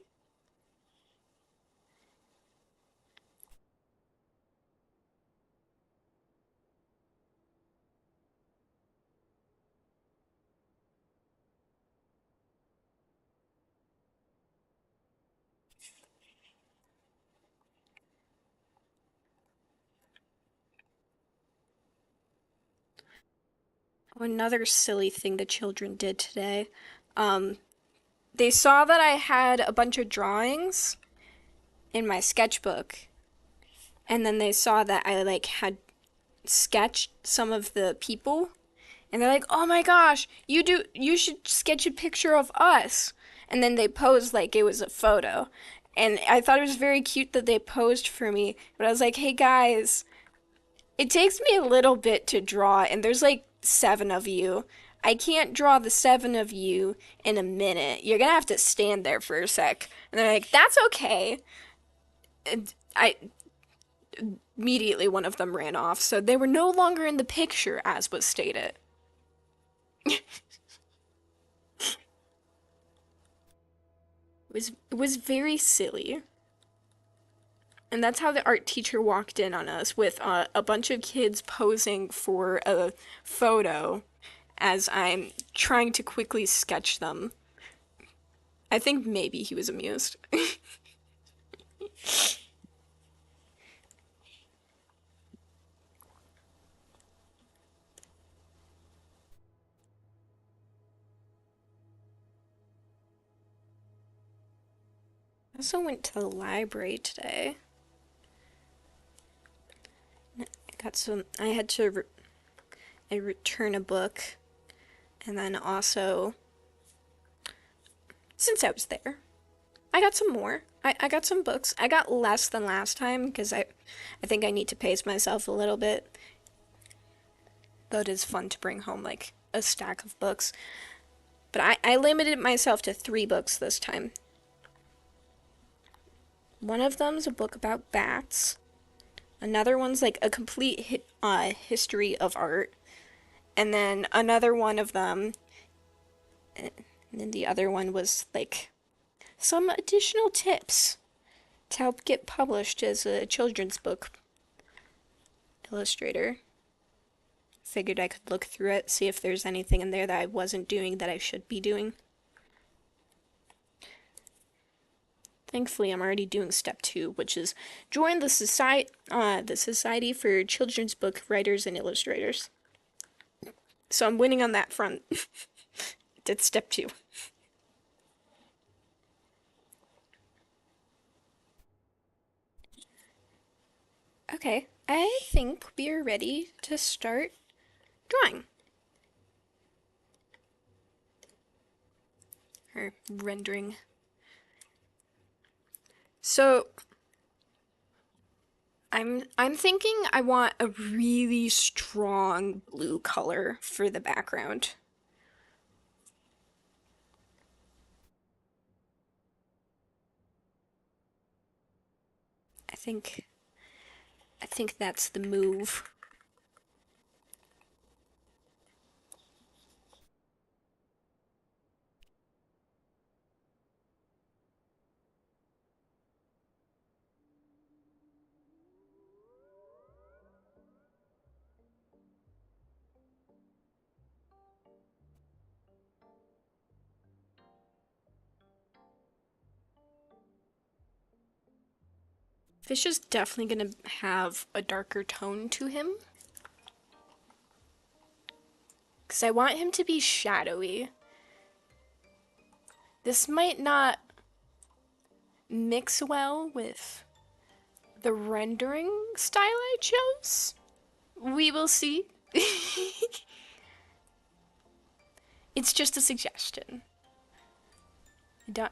Another silly thing the children did today. Um, they saw that I had a bunch of drawings in my sketchbook, and then they saw that I like had sketched some of the people, and they're like, "Oh my gosh, you should sketch a picture of us." And then they posed like it was a photo. And I thought it was very cute that they posed for me, but I was like, "Hey guys, it takes me a little bit to draw, and there's like 7 of you. I can't draw the 7 of you in a minute. You're gonna have to stand there for a sec." And they're like, "That's okay." And I immediately one of them ran off, so they were no longer in the picture as was stated. It was very silly. And that's how the art teacher walked in on us with a bunch of kids posing for a photo as I'm trying to quickly sketch them. I think maybe he was amused. I also went to the library today. I had to return a book, and then also, since I was there, I got some more. I got some books. I got less than last time because I think I need to pace myself a little bit. Though it is fun to bring home like a stack of books. But I limited myself to 3 books this time. One of them's a book about bats. Another one's like a complete history of art. And then another one of them, and then the other one was like some additional tips to help get published as a children's book illustrator. Figured I could look through it, see if there's anything in there that I wasn't doing that I should be doing. Thankfully, I'm already doing step 2, which is join the Society for Children's Book Writers and Illustrators. So I'm winning on that front. Did step 2. Okay, I think we are ready to start drawing. Or rendering. So I'm thinking I want a really strong blue color for the background. I think I think that's the move. Fish is definitely gonna have a darker tone to him. Because I want him to be shadowy. This might not mix well with the rendering style I chose. We will see. It's just a suggestion. I don't,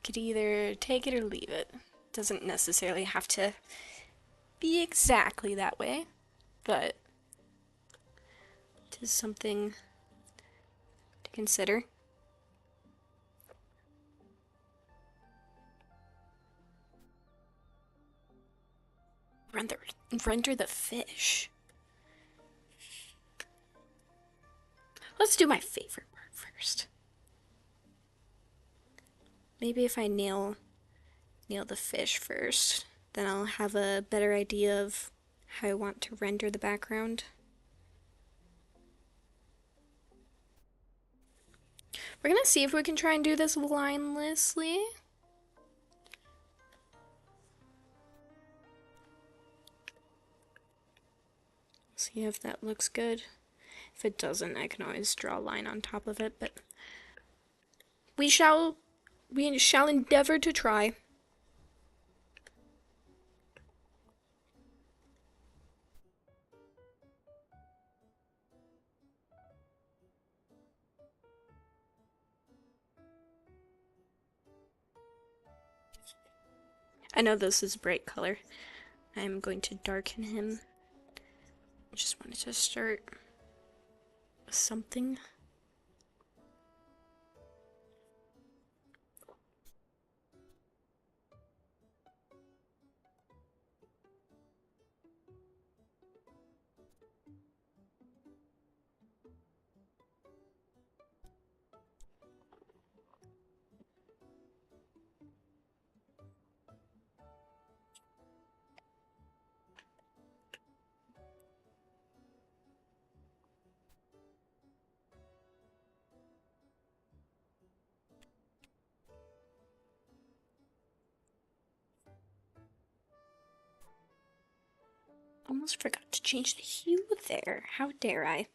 could either take it or leave it. Doesn't necessarily have to be exactly that way, but it is something consider. Render the fish. Let's do my favorite part first. Maybe if I nail the fish first, then I'll have a better idea of how I want to render the background. We're gonna see if we can try and do this linelessly. See if that looks good. If it doesn't, I can always draw a line on top of it, but we shall endeavor to try. I know this is a bright color. I'm going to darken him. Just wanted to start with something. Almost forgot to change the hue there. How dare I?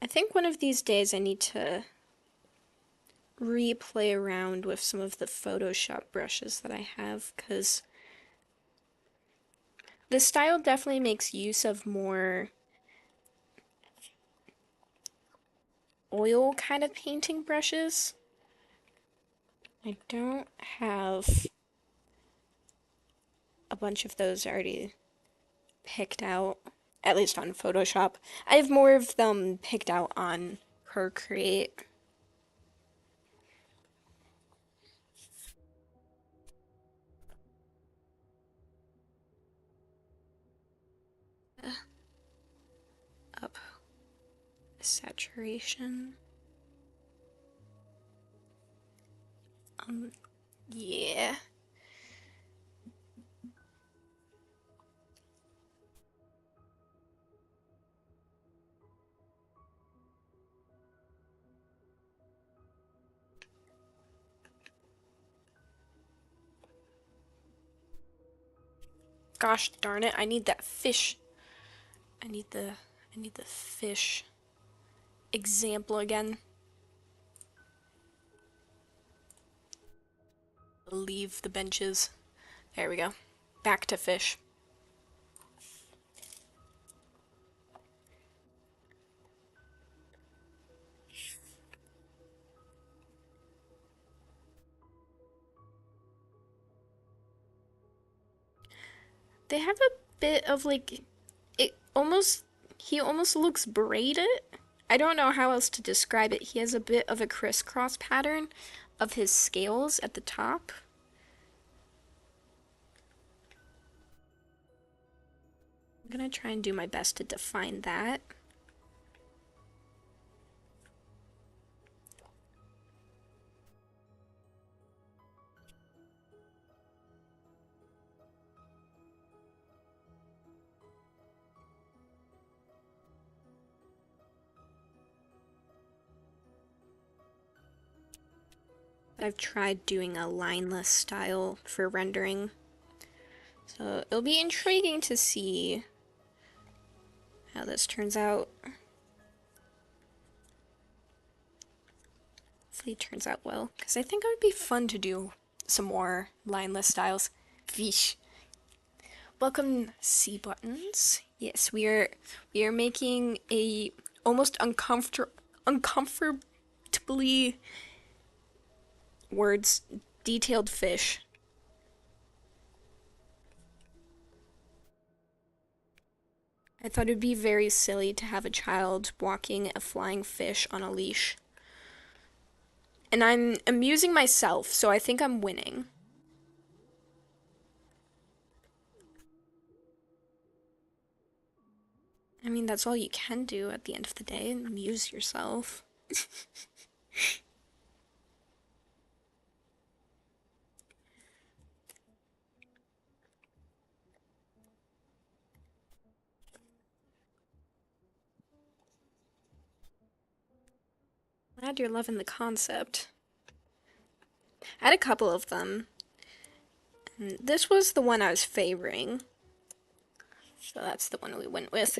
I think one of these days I need to replay around with some of the Photoshop brushes that I have, because this style definitely makes use of more oil kind of painting brushes. I don't have a bunch of those already picked out, at least on Photoshop. I have more of them picked out on Procreate. Up saturation. Yeah. Gosh darn it, I need that fish. I need the fish example again. Leave the benches. There we go. Back to fish. They have a bit of like, he almost looks braided. I don't know how else to describe it. He has a bit of a crisscross pattern of his scales at the top. I'm gonna try and do my best to define that. I've tried doing a lineless style for rendering, so it'll be intriguing to see how this turns out. Hopefully it turns out well, because I think it would be fun to do some more lineless styles. Vish. Welcome, C buttons. Yes, we are making a almost uncomfortably words detailed fish. I thought it'd be very silly to have a child walking a flying fish on a leash. And I'm amusing myself, so I think I'm winning. I mean, that's all you can do at the end of the day, amuse yourself. Glad you're loving the concept. I had a couple of them. And this was the one I was favoring. So that's the one we went with.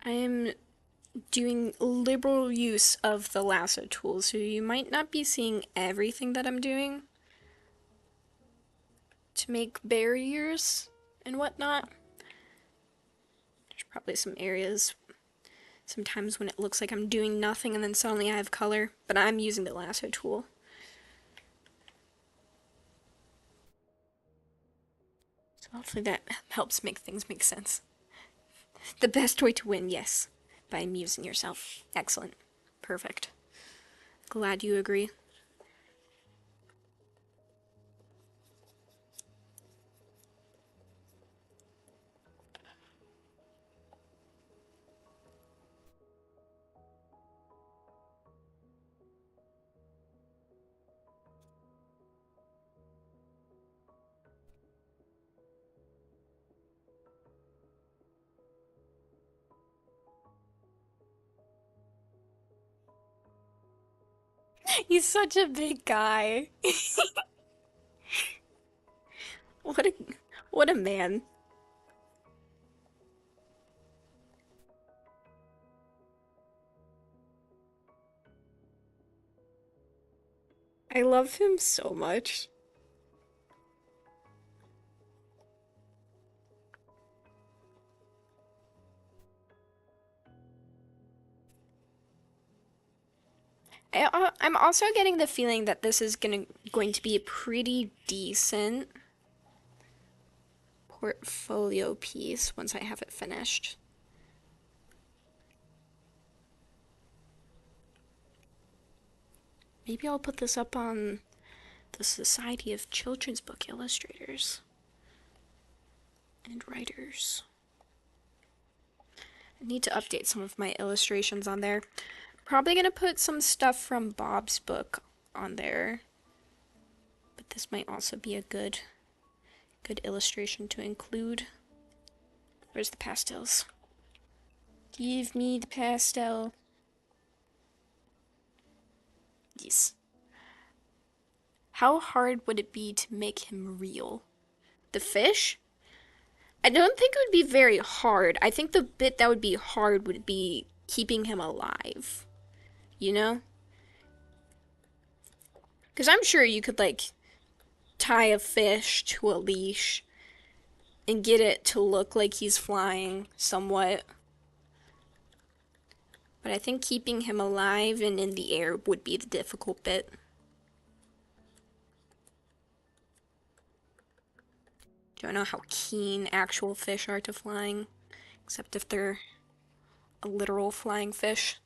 I am doing liberal use of the lasso tool, so you might not be seeing everything that I'm doing to make barriers and whatnot. There's probably some areas sometimes when it looks like I'm doing nothing and then suddenly I have color, but I'm using the lasso tool. So hopefully that helps make things make sense. The best way to win, yes, by amusing yourself. Excellent. Perfect. Glad you agree. He's such a big guy. What a what a man. I love him so much. I'm also getting the feeling that this is going to be a pretty decent portfolio piece once I have it finished. Maybe I'll put this up on the Society of Children's Book Illustrators and Writers. I need to update some of my illustrations on there. Probably gonna put some stuff from Bob's book on there, but this might also be a good illustration to include. Where's the pastels? Give me the pastel. Yes. How hard would it be to make him real? The fish? I don't think it would be very hard. I think the bit that would be hard would be keeping him alive. You know? Because I'm sure you could, like, tie a fish to a leash and get it to look like he's flying somewhat. But I think keeping him alive and in the air would be the difficult bit. Don't know how keen actual fish are to flying, except if they're a literal flying fish.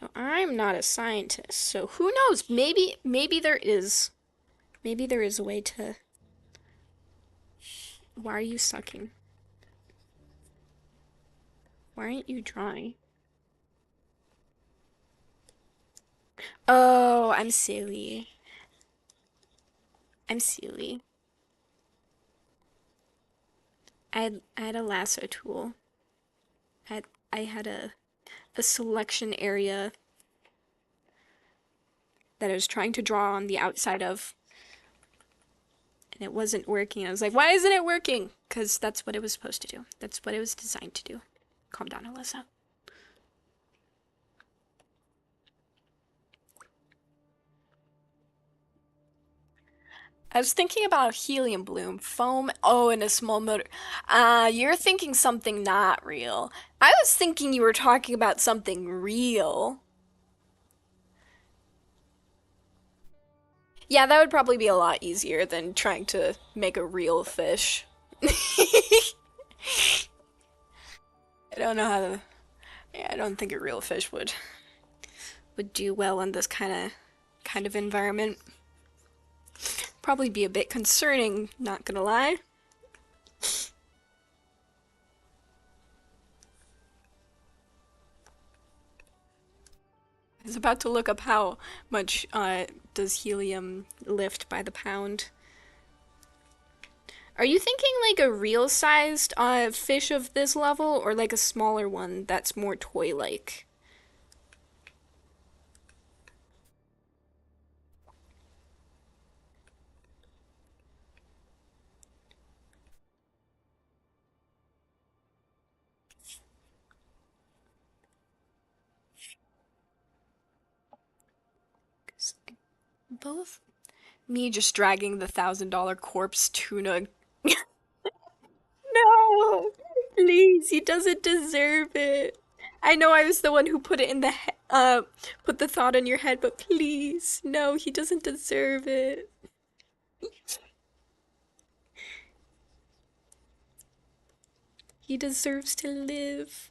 Now, I'm not a scientist, so who knows? Maybe there is. Maybe there is a way to. Why are you sucking? Why aren't you drawing? Oh, I'm silly. I'm silly. I had a lasso tool. I had a selection area that I was trying to draw on the outside of, and it wasn't working. I was like, why isn't it working? Because that's what it was supposed to do. That's what it was designed to do. Calm down, Alyssa. I was thinking about a helium balloon, foam, oh, and a small motor. You're thinking something not real. I was thinking you were talking about something real. Yeah, that would probably be a lot easier than trying to make a real fish. I don't know how to. Yeah, I don't think a real fish would do well in this kind of environment. Probably be a bit concerning, not gonna lie. I was about to look up how much does helium lift by the pound. Are you thinking like a real sized fish of this level or like a smaller one that's more toy like? Both? Me just dragging the $1,000 corpse tuna. No! Please, he doesn't deserve it. I know I was the one who put it in the put the thought in your head, but please, no, he doesn't deserve it. He deserves to live.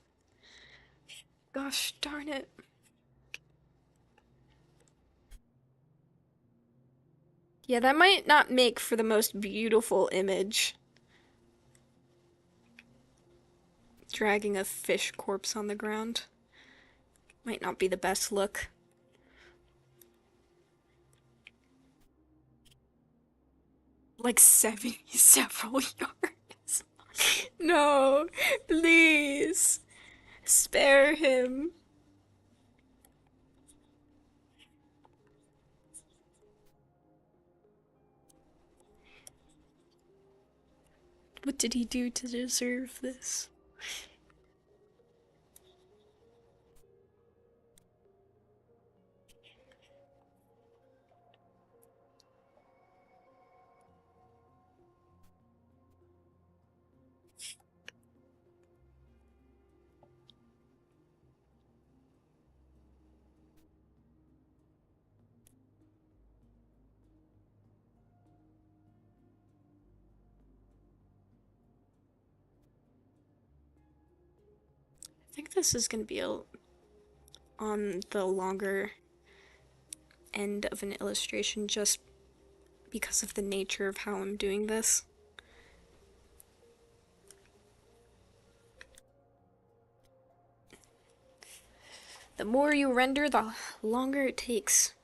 Gosh darn it. Yeah, that might not make for the most beautiful image. Dragging a fish corpse on the ground. Might not be the best look. Like 70 several yards. No, please. Spare him. What did he do to deserve this? I think this is gonna be on the longer end of an illustration just because of the nature of how I'm doing this. The more you render, the longer it takes.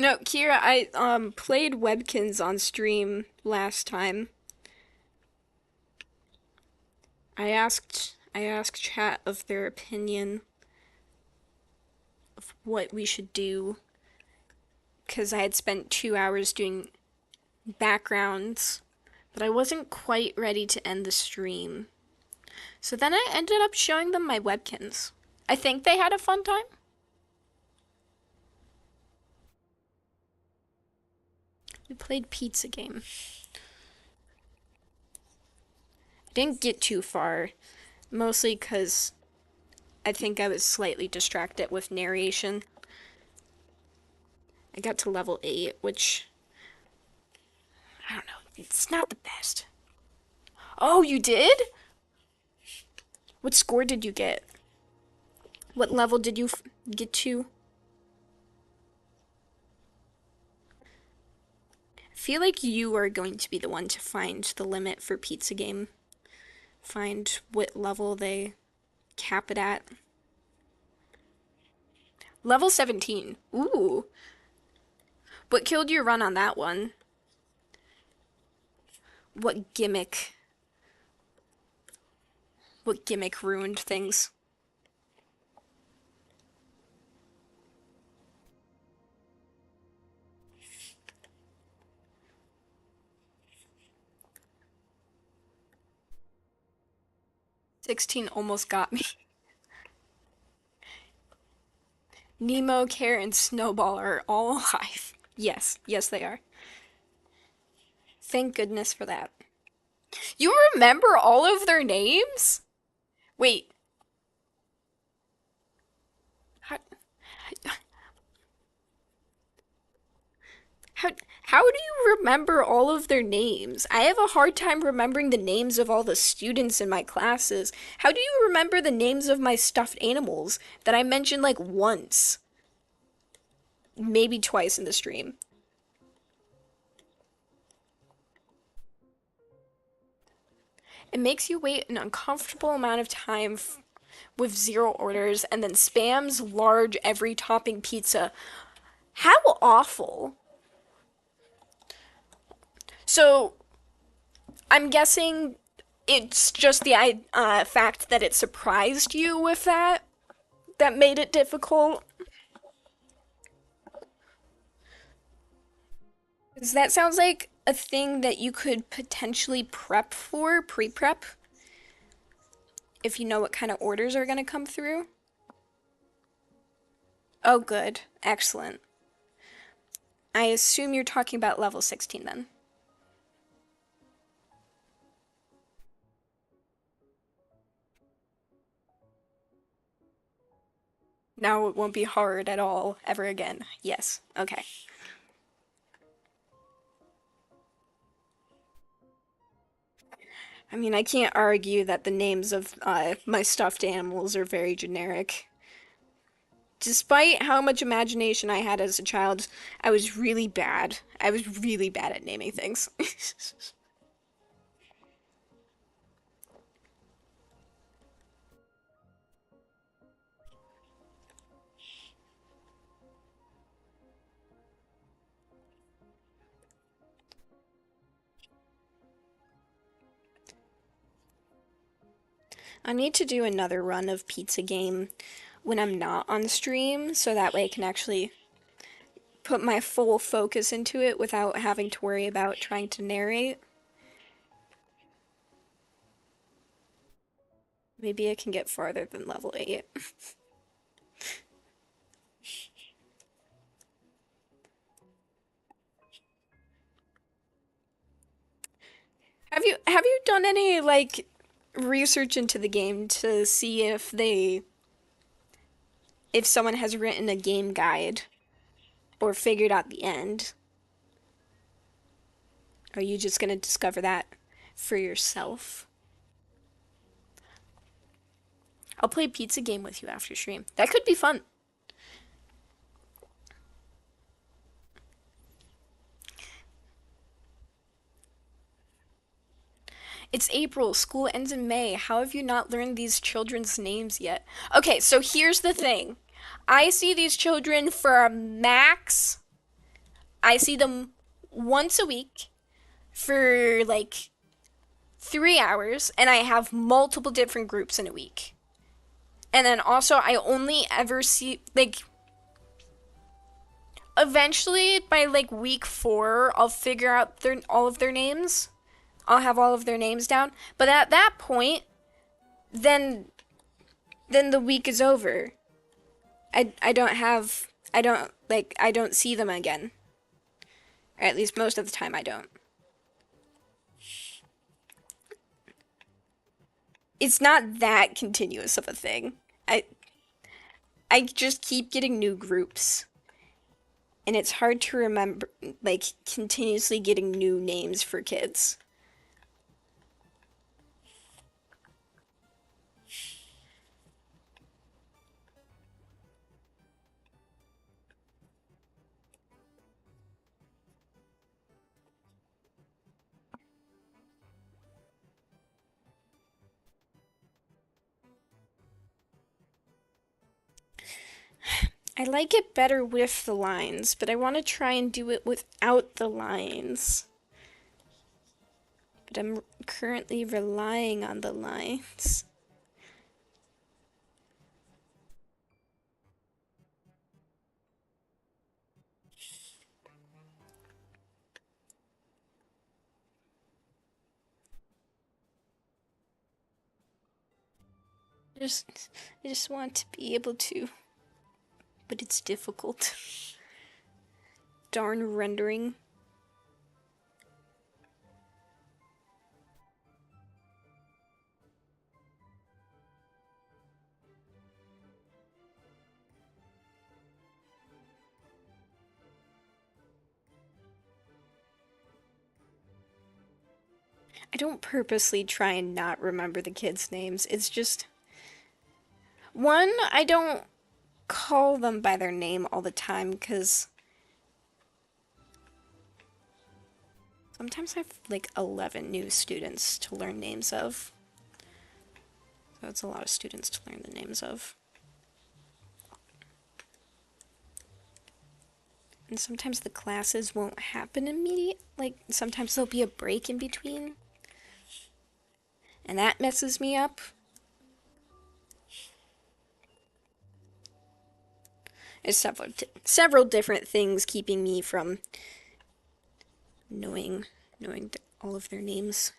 No, Kira, I played Webkins on stream last time. I asked chat of their opinion of what we should do because I had spent 2 hours doing backgrounds, but I wasn't quite ready to end the stream. So then I ended up showing them my Webkins. I think they had a fun time. We played pizza game. I didn't get too far, mostly because I think I was slightly distracted with narration. I got to level 8, which, I don't know, it's not the best. Oh, you did? What score did you get? What level did you get to? I feel like you are going to be the one to find the limit for pizza game. Find what level they cap it at? Level 17. Ooh. What killed your run on that one? What gimmick? What gimmick ruined things? '16 almost got me. Nemo, Care, and Snowball are all alive. Yes, yes, they are. Thank goodness for that. You remember all of their names? Wait, how, how, how do you remember all of their names? I have a hard time remembering the names of all the students in my classes. How do you remember the names of my stuffed animals that I mentioned like once? Maybe twice in the stream. It makes you wait an uncomfortable amount of time with zero orders and then spams large every topping pizza. How awful. So, I'm guessing it's just the fact that it surprised you with that made it difficult. 'Cause that sounds like a thing that you could potentially prep for, pre-prep, if you know what kind of orders are going to come through. Oh, good. Excellent. I assume you're talking about level 16 then. Now it won't be hard at all ever again. Yes. Okay. I mean, I can't argue that the names of my stuffed animals are very generic. Despite how much imagination I had as a child, I was really bad. I was really bad at naming things. I need to do another run of Pizza Game when I'm not on stream, so that way I can actually put my full focus into it without having to worry about trying to narrate. Maybe I can get farther than level 8. Have you done any like research into the game to see if someone has written a game guide or figured out the end? Are you just gonna discover that for yourself? I'll play Pizza Game with you after stream. That could be fun. It's April. School ends in May. How have you not learned these children's names yet? Okay, so here's the thing. I see these children for a max. I see them once a week for like 3 hours, and I have multiple different groups in a week. And then also, I only ever see, like, eventually by like week 4, I'll figure out all of their names. I'll have all of their names down. But at that point, then the week is over. I don't see them again. Or at least most of the time I don't. It's not that continuous of a thing. I I just keep getting new groups. And it's hard to remember, like, continuously getting new names for kids. I like it better with the lines, but I want to try and do it without the lines. But I'm currently relying on the lines. Just, I just want to be able to, but it's difficult. Darn rendering. I don't purposely try and not remember the kids' names. It's just, one, I don't call them by their name all the time because sometimes I have like 11 new students to learn names of. So it's a lot of students to learn the names of. And sometimes the classes won't happen immediate. Like, sometimes there'll be a break in between. And that messes me up. There's several different things keeping me from knowing all of their names.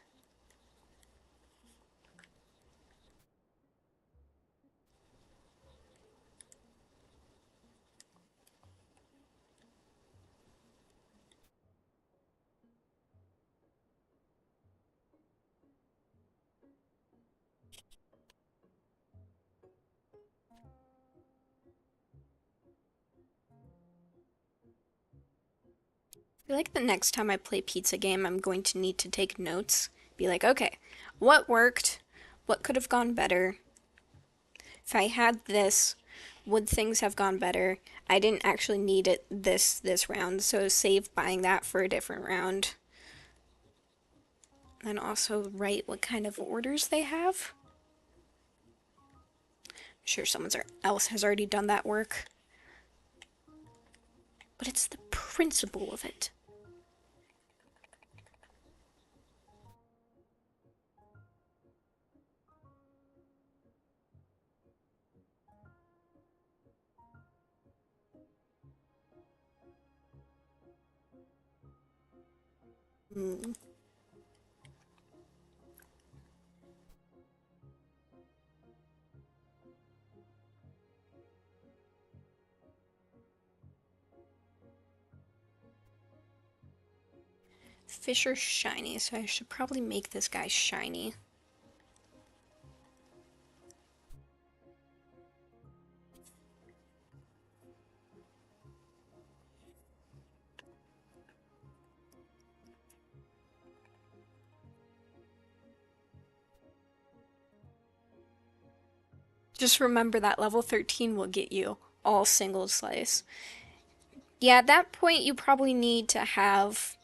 I feel like the next time I play pizza game, I'm going to need to take notes. Be like, okay, what worked? What could have gone better? If I had this, would things have gone better? I didn't actually need it this round, so save buying that for a different round. And also write what kind of orders they have. I'm sure someone else has already done that work. But it's the principle of it. Mm. Fish are shiny, so I should probably make this guy shiny. Just remember that level 13 will get you all single slice. Yeah, at that point you probably need to have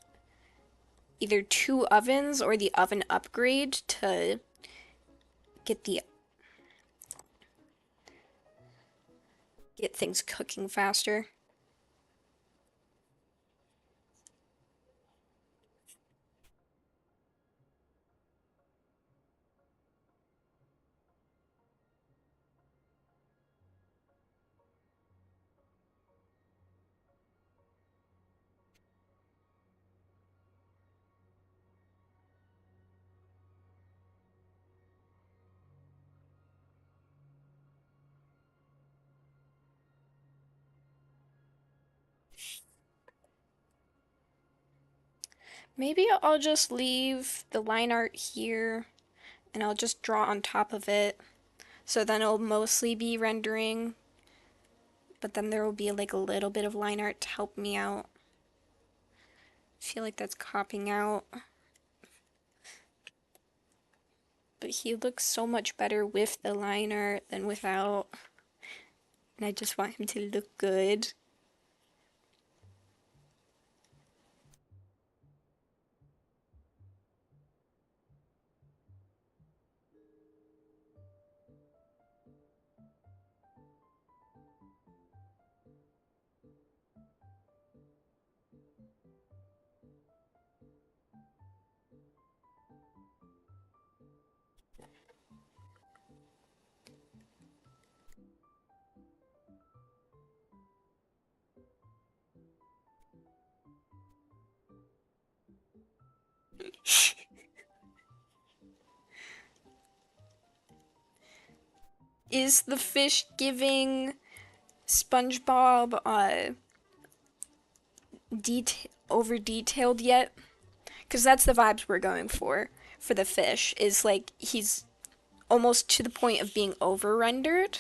either two ovens or the oven upgrade to get the get things cooking faster. Maybe I'll just leave the line art here and I'll just draw on top of it. So then it'll mostly be rendering, but then there will be like a little bit of line art to help me out. I feel like that's copying out. But he looks so much better with the line art than without. And I just want him to look good. Is the fish giving SpongeBob over detailed yet? Because that's the vibes we're going for the fish. Is like he's almost to the point of being over rendered.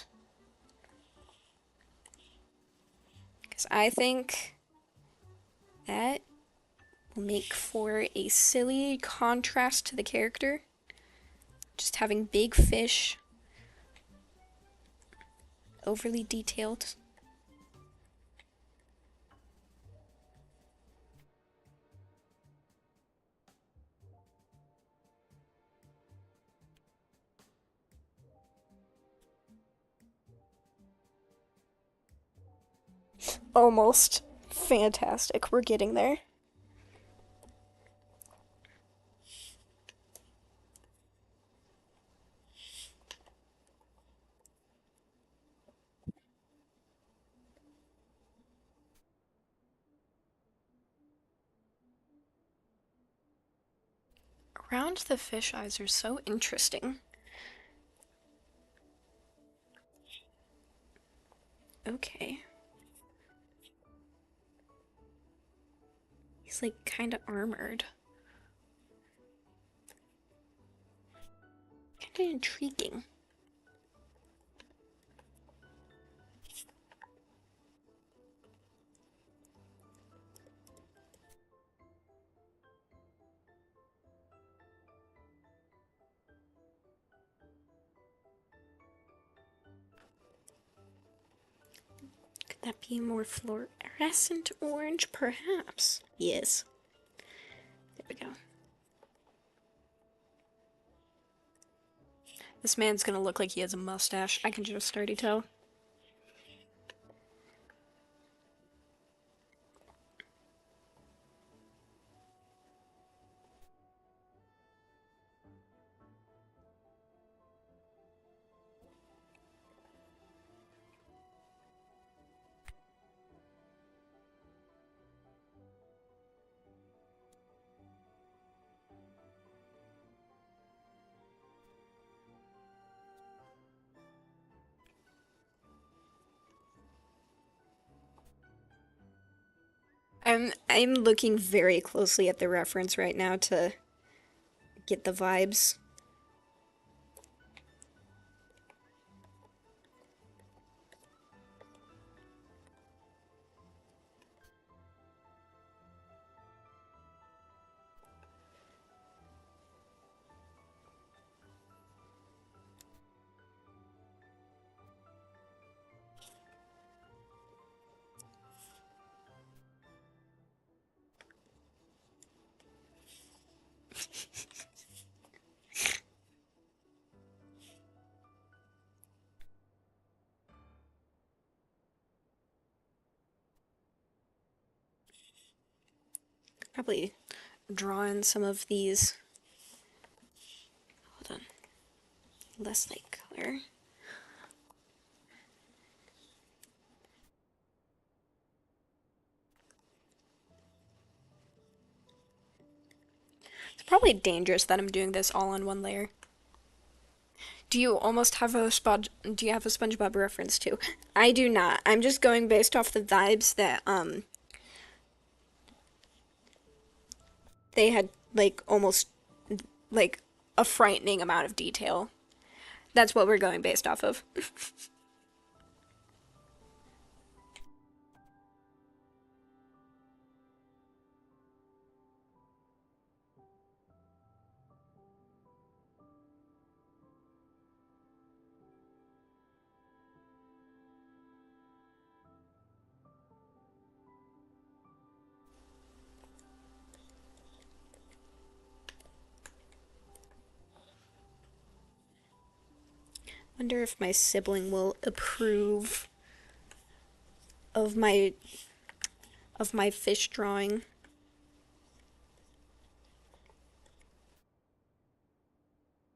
Because I think that will make for a silly contrast to the character. Just having big fish, overly detailed. Almost fantastic. We're getting there. Around the fish eyes are so interesting. Okay. He's like kind of armored. Kind of intriguing. Could that be more fluorescent orange? Perhaps. Yes. There we go. This man's gonna look like he has a mustache. I can just already tell. I'm looking very closely at the reference right now to get the vibes. Probably draw in some of these. Hold on. Less light color. It's probably dangerous that I'm doing this all on one layer. Do you almost have a do you have a SpongeBob reference too? I do not. I'm just going based off the vibes that they had like almost like a frightening amount of detail. That's what we're going based off of. Wonder if my sibling will approve of my fish drawing.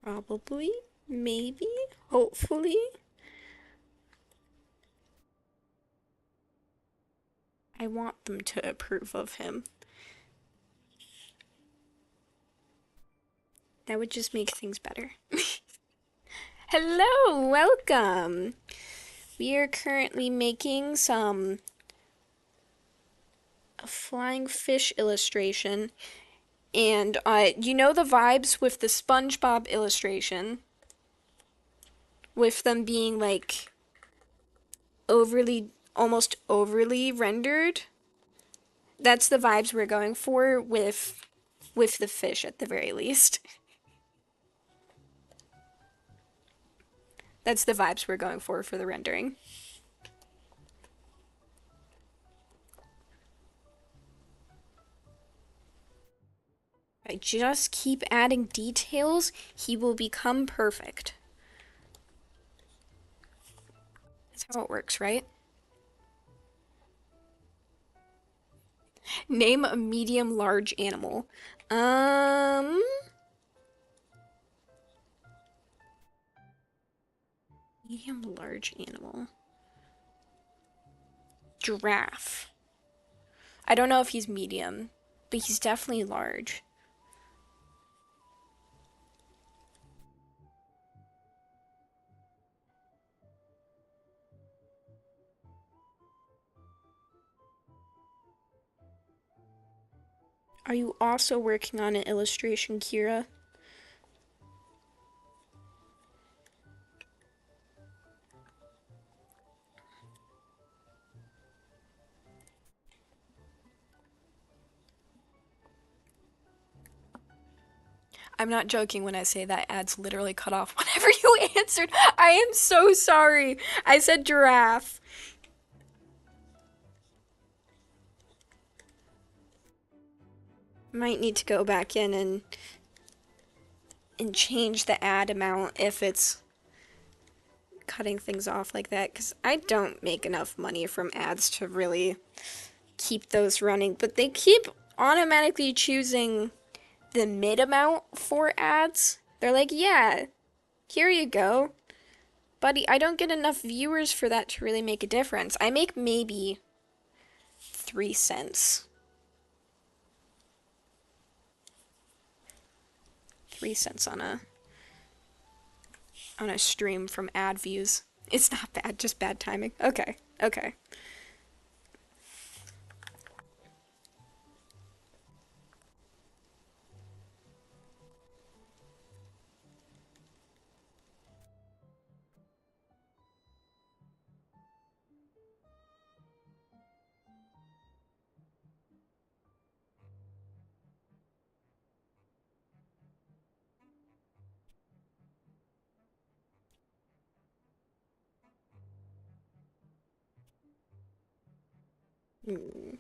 Probably, maybe, hopefully. I want them to approve of him. That would just make things better. Hello, welcome. We are currently making some flying fish illustration. And you know the vibes with the SpongeBob illustration? With them being like almost overly rendered? That's the vibes we're going for with the fish at the very least. That's the vibes we're going for the rendering. I just keep adding details, he will become perfect. That's how it works, right? Name a medium large animal. Medium large animal. Giraffe. I don't know if he's medium, but he's definitely large. Are you also working on an illustration, Kira? I'm not joking when I say that ads literally cut off whenever you answered. I am so sorry. I said giraffe. Might need to go back in and change the ad amount if it's cutting things off like that, because I don't make enough money from ads to really keep those running, but they keep automatically choosing the mid amount for ads. They're like, yeah, here you go. Buddy, I don't get enough viewers for that to really make a difference. I make maybe 3 cents. 3 cents on a stream from ad views. It's not bad, just bad timing. Okay, okay. Hmm.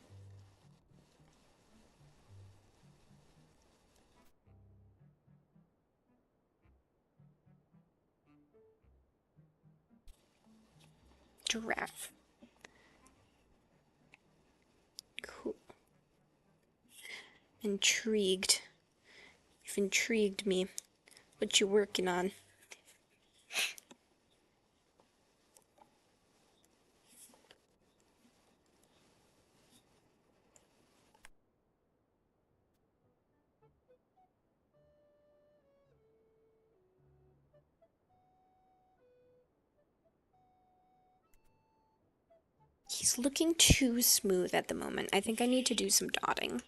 Giraffe. Cool. Intrigued. You've intrigued me. What you working on? He's looking too smooth at the moment. I think I need to do some dotting.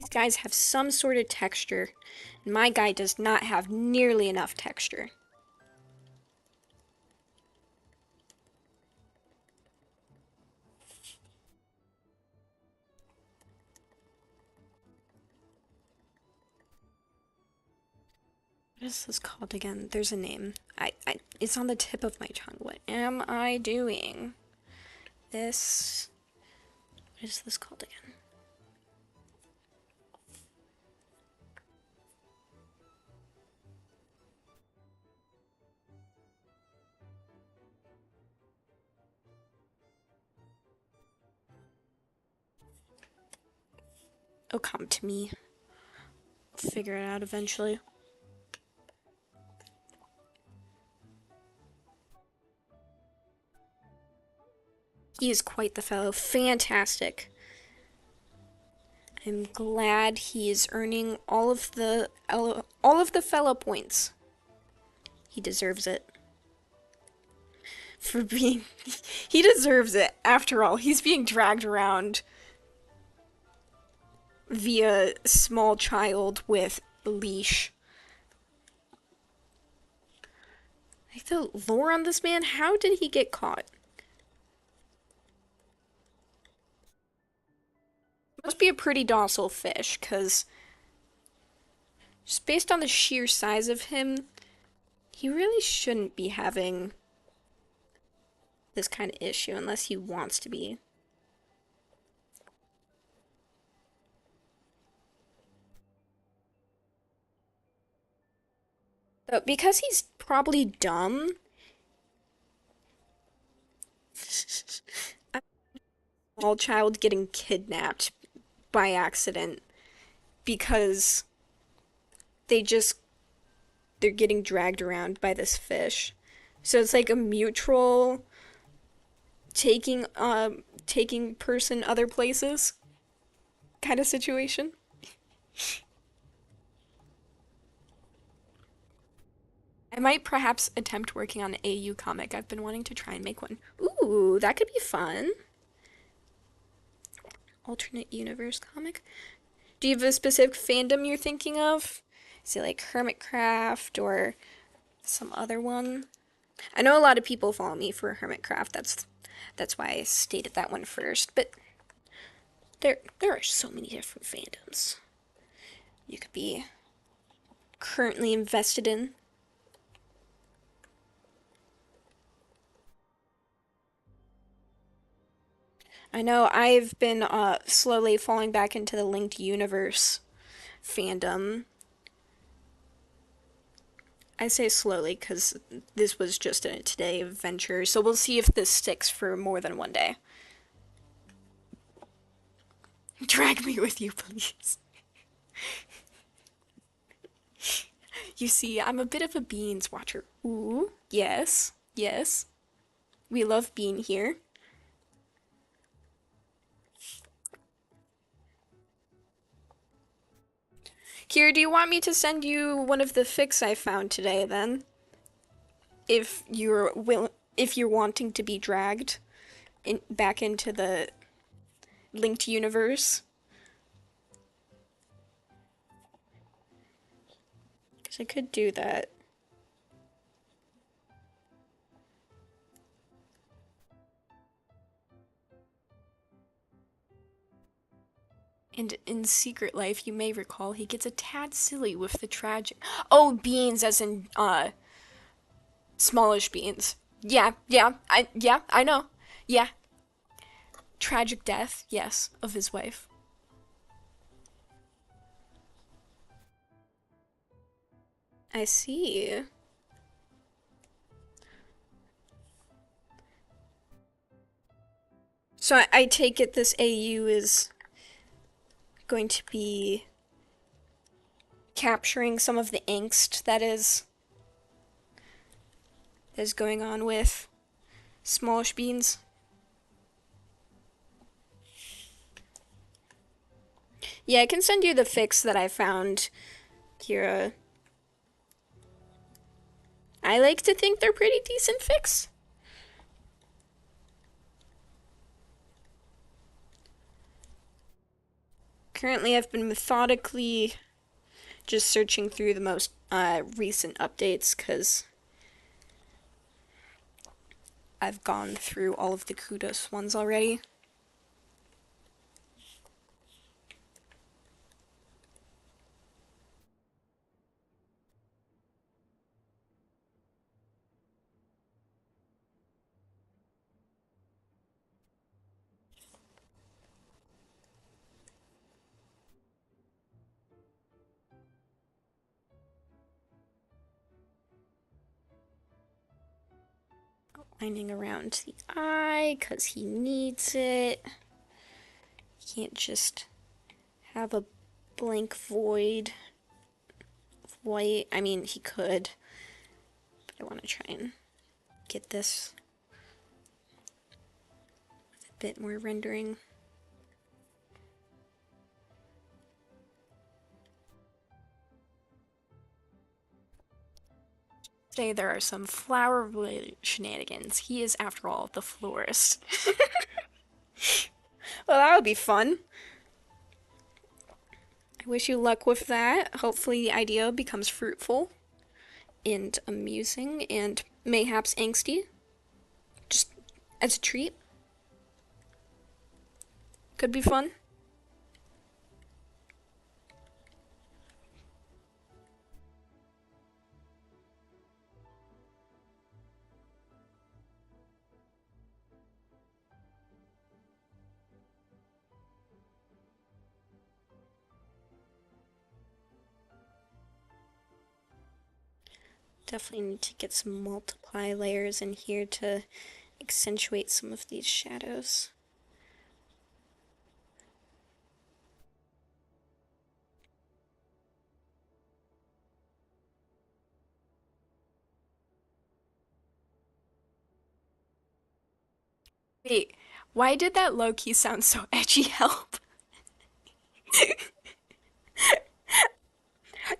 These guys have some sort of texture, and my guy does not have nearly enough texture. What is this called again? There's a name. It's on the tip of my tongue. What am I doing? This. What is this called again? Oh, come to me. I'll figure it out eventually. He is quite the fellow. Fantastic. I'm glad he is earning all of the fellow points. He deserves it. For being he deserves it. After all, he's being dragged around via small child with leash. Like the lore on this man, how did he get caught? Must be a pretty docile fish, because just based on the sheer size of him, he really shouldn't be having this kind of issue unless he wants to be. But because he's probably dumb, a small child getting kidnapped by accident because they just they're getting dragged around by this fish. So it's like a mutual taking person other places kind of situation. I might perhaps attempt working on an AU comic. I've been wanting to try and make one. Ooh, that could be fun. Alternate universe comic. Do you have a specific fandom you're thinking of? Is it like Hermitcraft or some other one? I know a lot of people follow me for Hermitcraft. That's why I stated that one first. But there are so many different fandoms you could be currently invested in. I know I've been slowly falling back into the linked universe fandom. I say slowly because this was just a today adventure, so we'll see if this sticks for more than one day. Drag me with you, please. You see, I'm a bit of a Beans watcher. Ooh, yes, yes. We love Bean here. Kira, do you want me to send you one of the fics I found today then? If you're wanting to be dragged back into the linked universe. Because I could do that. And in Secret Life, you may recall, he gets a tad silly with the tragic. Oh, beans, as in, smallish beans. Yeah, I know. Yeah. Tragic death, yes, of his wife. I see. So I take it this AU is going to be capturing some of the angst that is going on with smallish beans. Yeah, I can send you the fics that I found, Kira. I like to think they're pretty decent fics. Currently, I've been methodically just searching through the most recent updates because I've gone through all of the Kudos ones already. Lining around the eye because he needs it. He can't just have a blank void of white. I mean, he could, but I want to try and get this. bit more rendering. Say there are some flower-related shenanigans. He is, after all, the florist. Well, that would be fun. I wish you luck with that. Hopefully the idea becomes fruitful and amusing and mayhaps angsty. Just as a treat. Could be fun. Definitely need to get some multiply layers in here to accentuate some of these shadows. Wait, why did that low-key sound so edgy? Help.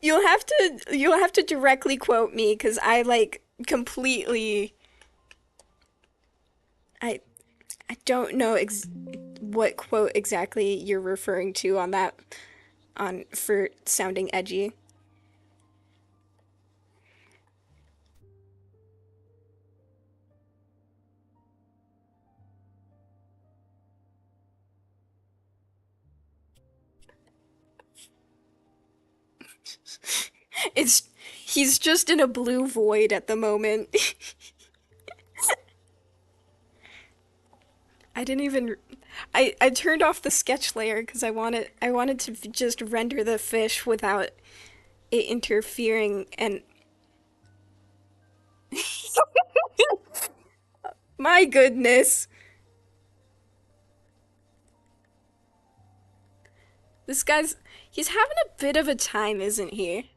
You'll have to directly quote me because I like completely I I don't know what quote exactly you're referring to on that on for sounding edgy. It's he's just in a blue void at the moment. I didn't even I turned off the sketch layer because I wanted to just render the fish without it interfering and my goodness. This guy's he's having a bit of a time, isn't he?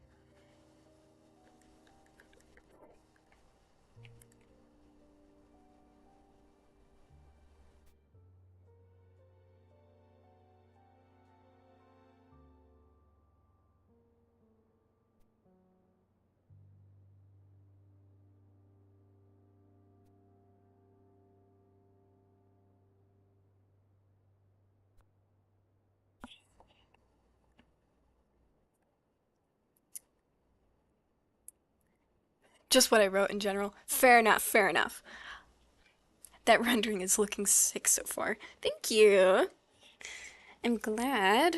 Just what I wrote in general. Fair enough, fair enough. That rendering is looking sick so far. Thank you. I'm glad.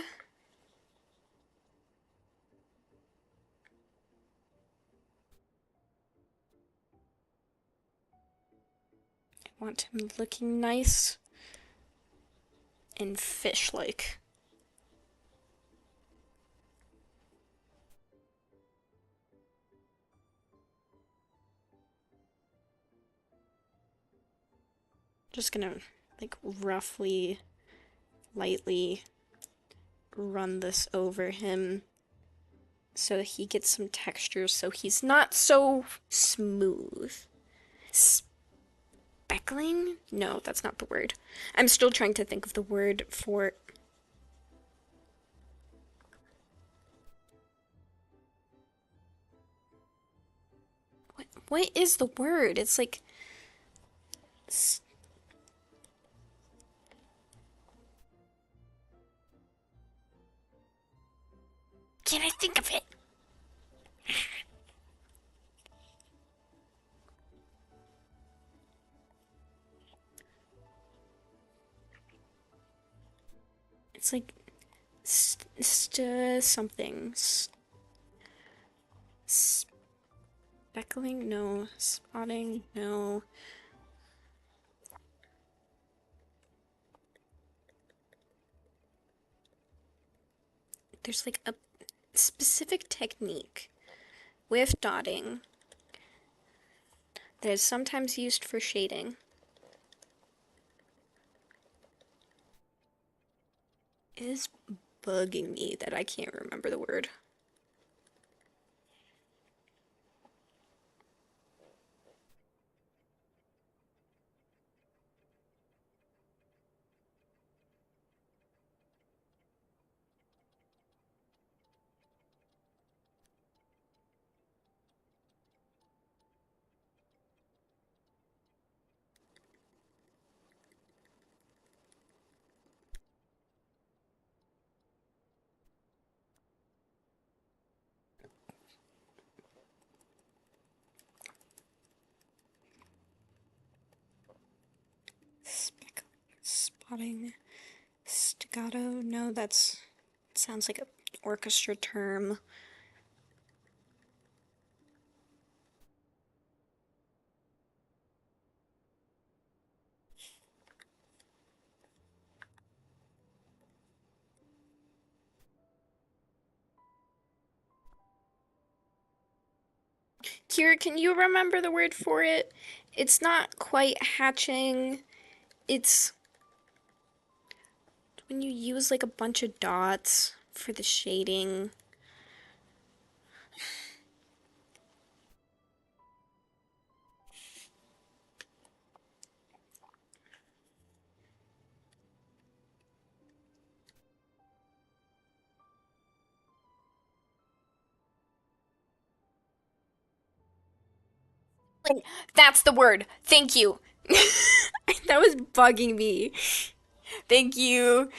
I want him looking nice and fish-like. Just gonna like roughly, lightly run this over him so he gets some texture so he's not so smooth. Speckling? No, that's not the word. I'm still trying to think of the word for. What is the word? It's like. Can I think of it? It's like something. Speckling? No. Spotting? No. There's like a specific technique with dotting that is sometimes used for shading. It is bugging me that I can't remember the word. Plotting. Staccato. No, that's sounds like an orchestra term. Kira, can you remember the word for it? It's not quite hatching. It's when you use like a bunch of dots for the shading. That's the word. Thank you. That was bugging me. Thank you.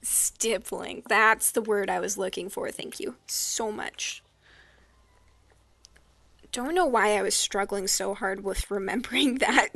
Stippling. That's the word I was looking for. Thank you so much. Don't know why I was struggling so hard with remembering that.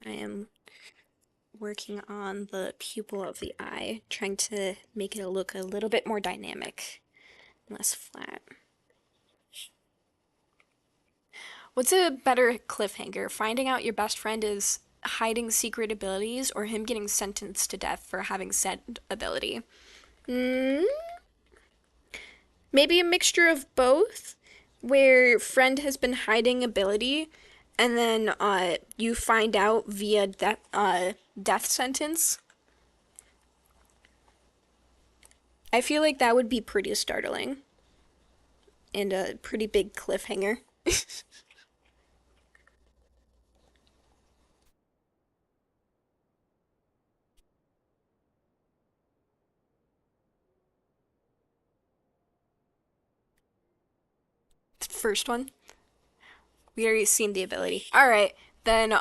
I am working on the pupil of the eye, trying to make it look a little bit more dynamic, less flat. What's a better cliffhanger? Finding out your best friend is hiding secret abilities or him getting sentenced to death for having said ability? Mm, maybe a mixture of both, where friend has been hiding ability and then you find out via death sentence. I feel like that would be pretty startling and a pretty big cliffhanger. First one, we already seen the ability. All right, then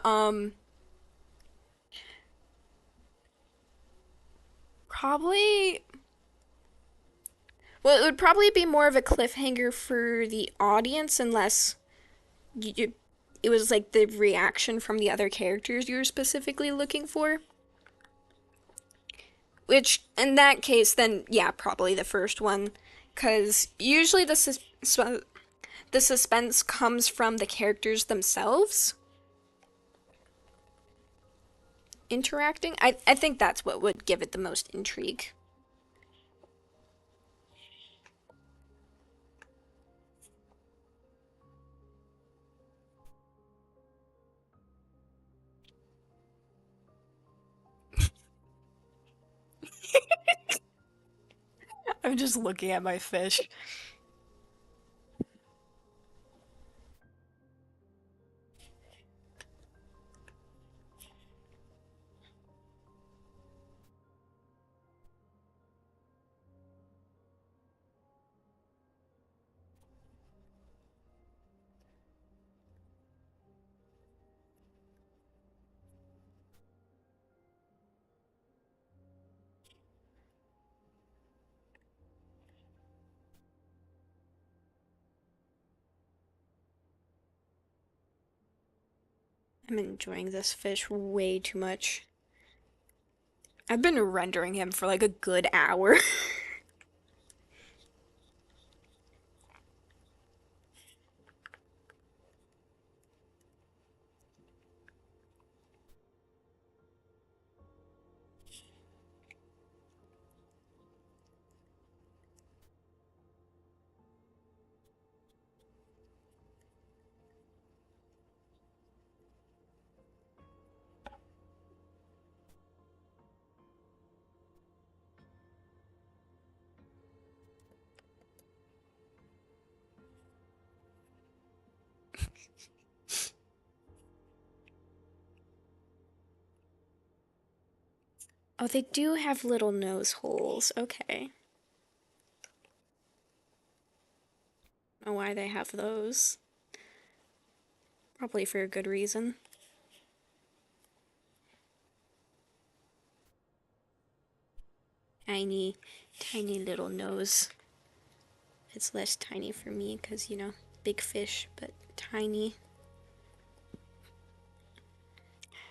probably well, it would probably be more of a cliffhanger for the audience unless it was like the reaction from the other characters you were specifically looking for. Which, in that case, then yeah, probably the first one, because usually the suspense comes from the characters themselves interacting. I think that's what would give it the most intrigue. I'm just looking at my fish. I'm enjoying this fish way too much. I've been rendering him for like a good hour. Oh, they do have little nose holes. Okay. I don't know why they have those. Probably for a good reason. Tiny, tiny little nose. It's less tiny for me because, you know, big fish, but tiny.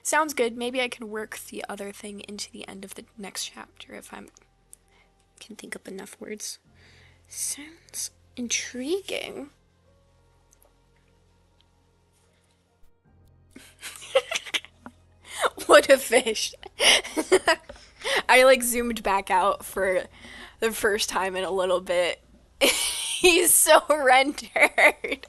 Sounds good. Maybe I can work the other thing into the end of the next chapter if I can think up enough words. Sounds intriguing. What a fish. I like zoomed back out for the first time in a little bit. He's so rendered.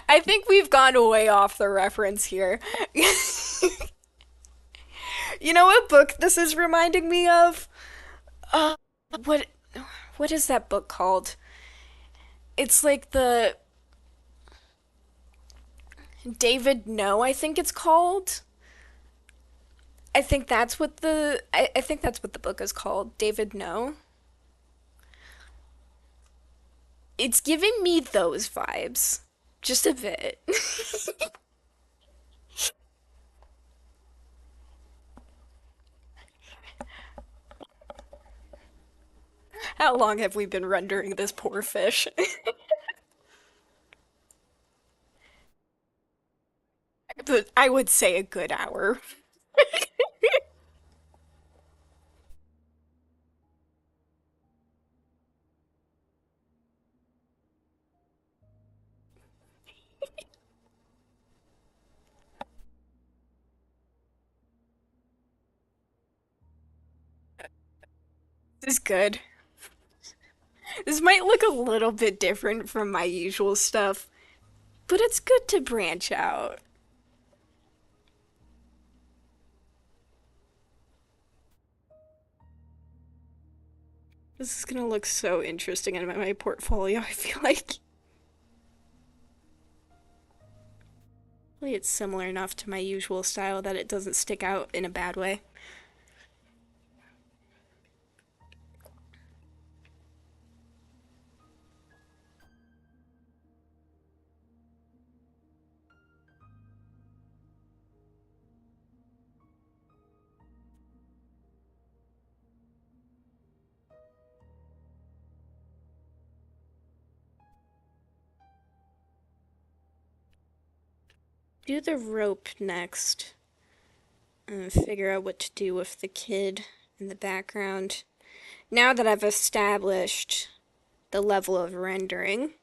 I think we've gone way off the reference here. You know what book this is reminding me of? Uh, what what is that book called? It's like the David No, I think it's called. I think that's what the book is called. David No. It's giving me those vibes. Just a bit. How long have we been rendering this poor fish? But I would say a good hour. This is good. This might look a little bit different from my usual stuff, but it's good to branch out. This is gonna look so interesting in my portfolio, I feel like. Hopefully it's similar enough to my usual style that it doesn't stick out in a bad way. Do the rope next and figure out what to do with the kid in the background. Now that I've established the level of rendering,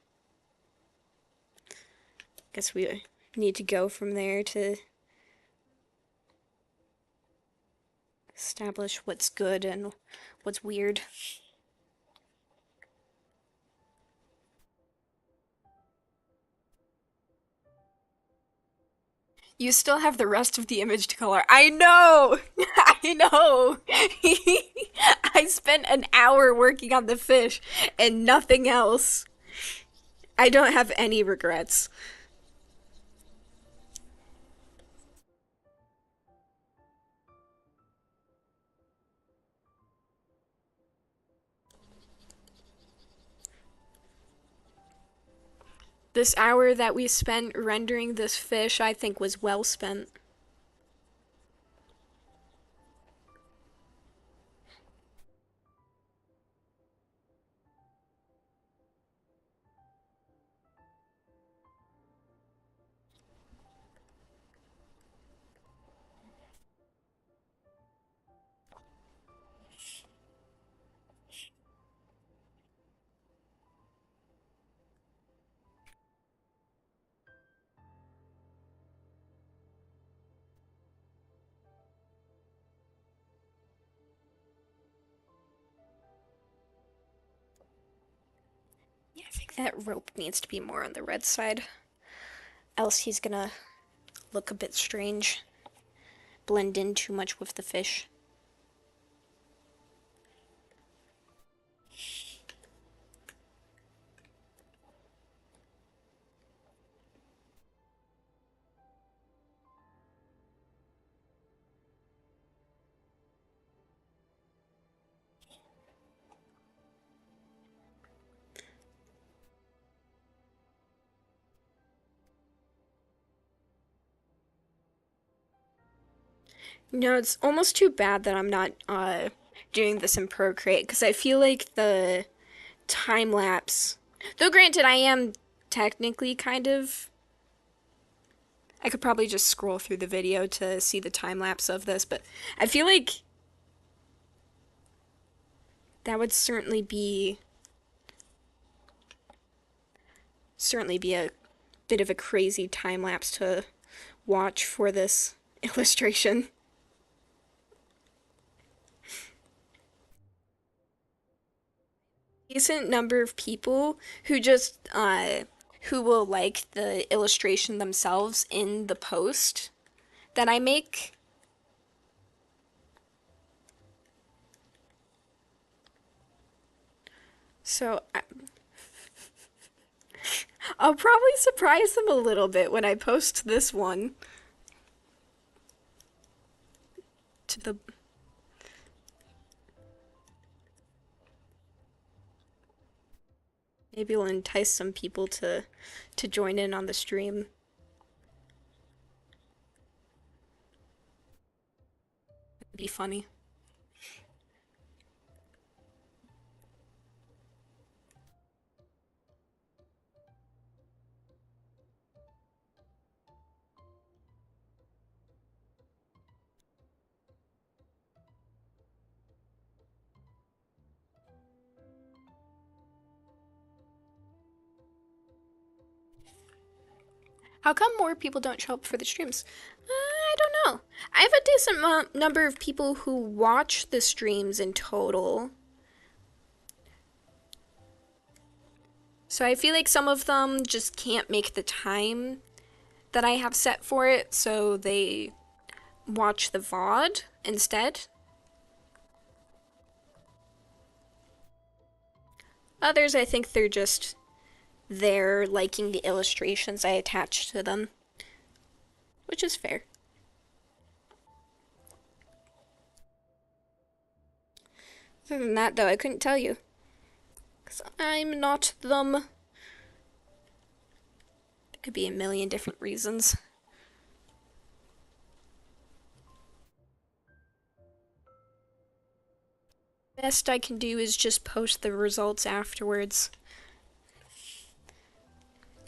guess we need to go from there to establish what's good and what's weird. You still have the rest of the image to color. I know! I know! I spent an hour working on the fish and nothing else. I don't have any regrets. This hour that we spent rendering this fish, I think, was well spent. Yeah, I think that rope needs to be more on the red side. Else he's gonna look a bit strange. Blend in too much with the fish. No, it's almost too bad that I'm not doing this in Procreate because I feel like the time lapse. Though granted, I am technically kind of. I could probably just scroll through the video to see the time lapse of this, but I feel like that would certainly be a bit of a crazy time lapse to watch for this illustration. Decent number of people who just who will like the illustration themselves in the post that I make. So I'll probably surprise them a little bit when I post this one to the. Maybe it'll entice some people to join in on the stream. It'd be funny. How come more people don't show up for the streams? I don't know. I have a decent number of people who watch the streams in total. So I feel like some of them just can't make the time that I have set for it, so they watch the VOD instead. Others, I think they're just there liking the illustrations I attach to them, which is fair. Other than that, though, I couldn't tell you. Because I'm not them. There could be a million different reasons. Best I can do is just post the results afterwards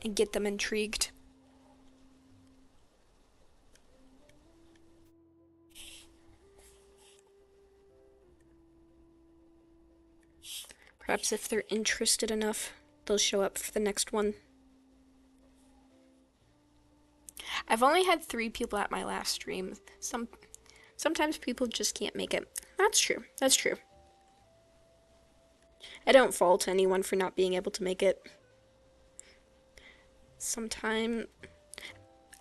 and get them intrigued. Perhaps if they're interested enough, they'll show up for the next one. I've only had 3 people at my last stream. Sometimes people just can't make it. That's true. That's true. I don't fault anyone for not being able to make it. Sometime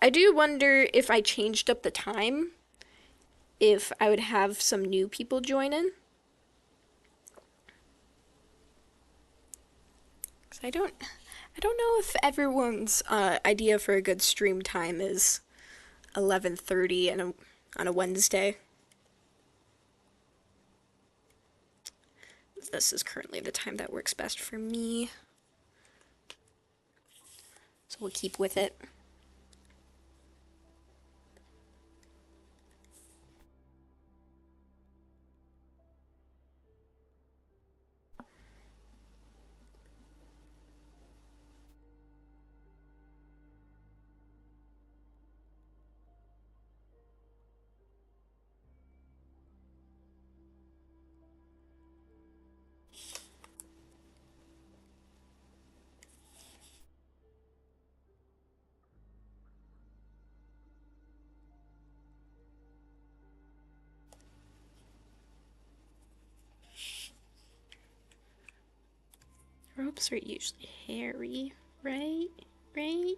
I do wonder if I changed up the time, if I would have some new people join in. Cause I don't know if everyone's idea for a good stream time is 11:30 on a Wednesday. This is currently the time that works best for me. So we'll keep with it. Ropes are usually hairy, right? Right?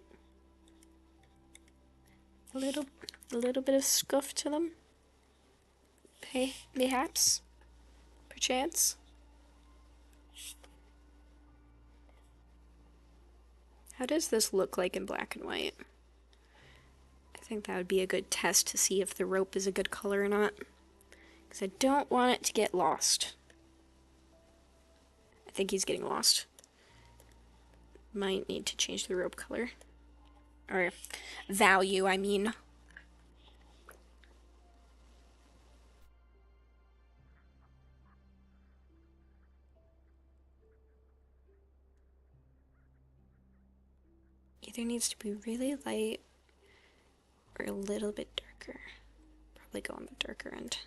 A little bit of scuff to them. Hey, perhaps, perchance. How does this look like in black and white? I think that would be a good test to see if the rope is a good color or not. Because I don't want it to get lost. I think he's getting lost. Might need to change the rope color. Or value, I mean. Either needs to be really light or a little bit darker. Probably go on the darker end.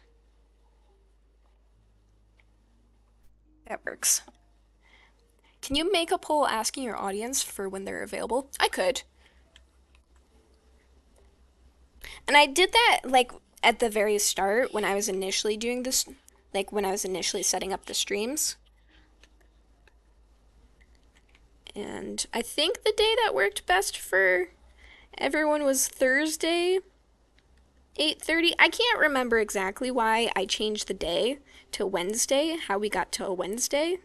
That works. Can you make a poll asking your audience for when they're available? I could. And I did that like at the very start when I was initially doing this, like when I was initially setting up the streams. And I think the day that worked best for everyone was Thursday, 8:30. I can't remember exactly why I changed the day to Wednesday, how we got to a Wednesday.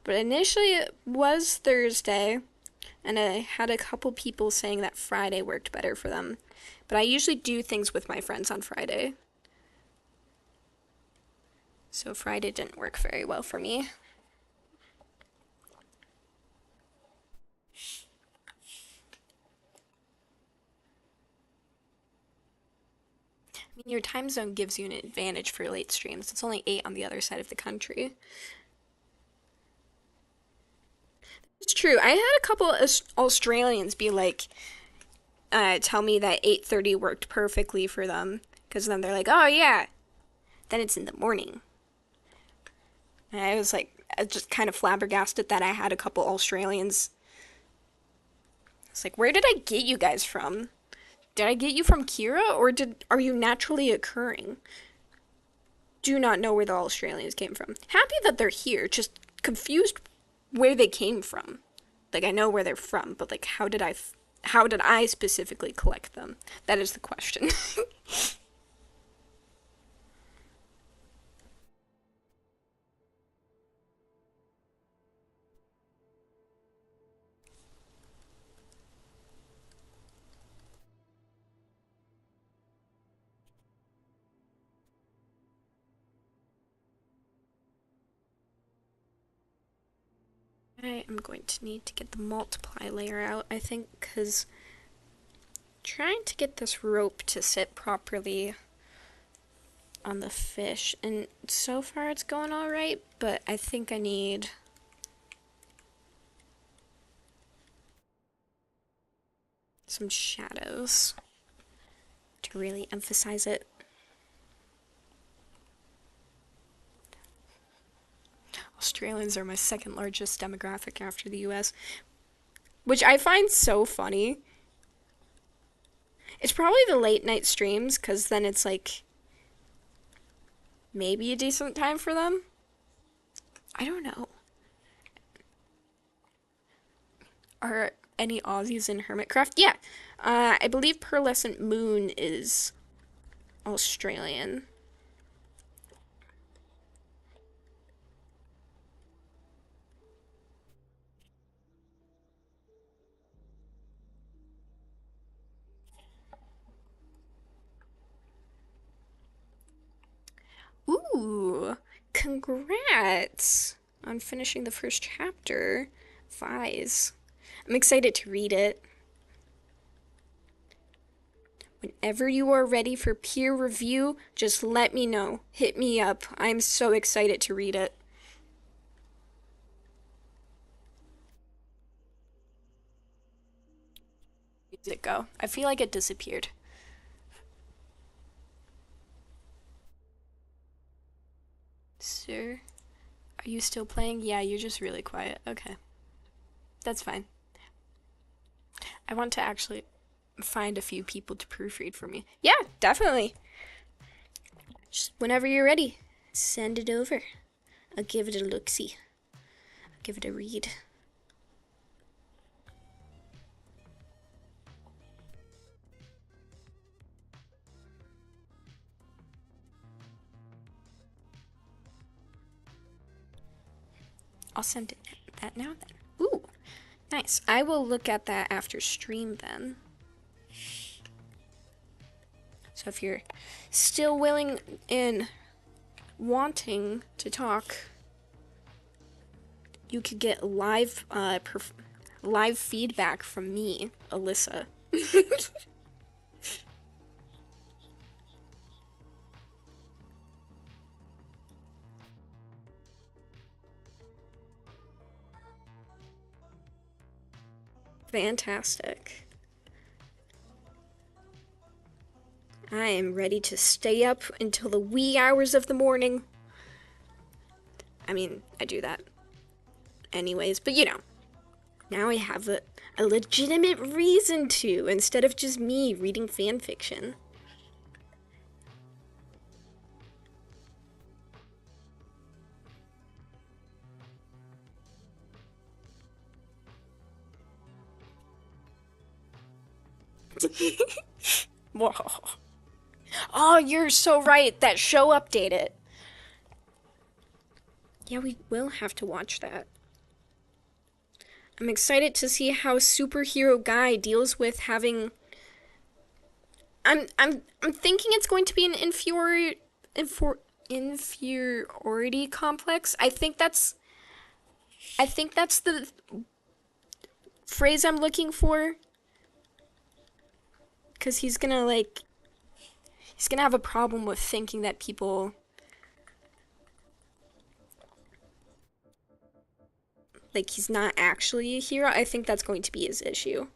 But initially it was Thursday, and I had a couple people saying that Friday worked better for them. But I usually do things with my friends on Friday. So Friday didn't work very well for me. I mean, your time zone gives you an advantage for late streams. It's only 8 on the other side of the country. It's true. I had a couple of Australians be like, tell me that 8:30 worked perfectly for them. Because then they're like, oh yeah, then it's in the morning. And I was like, I just kind of flabbergasted that I had a couple Australians. It's like, where did I get you guys from? Did I get you from Kira, or are you naturally occurring? Do not know where the Australians came from. Happy that they're here, just confused where they came from. Like, I know where they're from, but like, how did I specifically collect them? That is the question. I am going to need to get the multiply layer out, I think, because trying to get this rope to sit properly on the fish, and so far it's going all right, but I think I need some shadows to really emphasize it. Australians are my second largest demographic after the US, which I find so funny. It's probably the late night streams, because then it's like maybe a decent time for them. I don't know. Are any Aussies in Hermitcraft? Yeah. I believe Pearlescent Moon is Australian. Ooh, congrats on finishing the first chapter, Vies. I'm excited to read it. Whenever you are ready for peer review, just let me know. Hit me up. I'm so excited to read it. Where did it go? I feel like it disappeared. Sir, are you still playing? Yeah, you're just really quiet. Okay. That's fine. I want to actually find a few people to proofread for me. Yeah, definitely. Just whenever you're ready, send it over. I'll give it a look-see. I'll give it a read. I'll send it that now then. Ooh, nice. I will look at that after stream then. So if you're still willing and wanting to talk, you could get live feedback from me, Alyssa. Fantastic. I am ready to stay up until the wee hours of the morning. I mean, I do that anyways, but now I have a legitimate reason to, instead of just me reading fan fiction. Whoa. Oh, you're so right. That show updated. Yeah, we will have to watch that. I'm excited to see how superhero guy deals with having. I'm thinking it's going to be an inferiority complex. I think that's the phrase I'm looking for. Cause he's gonna have a problem with thinking that people like he's not actually a hero. I think that's going to be his issue.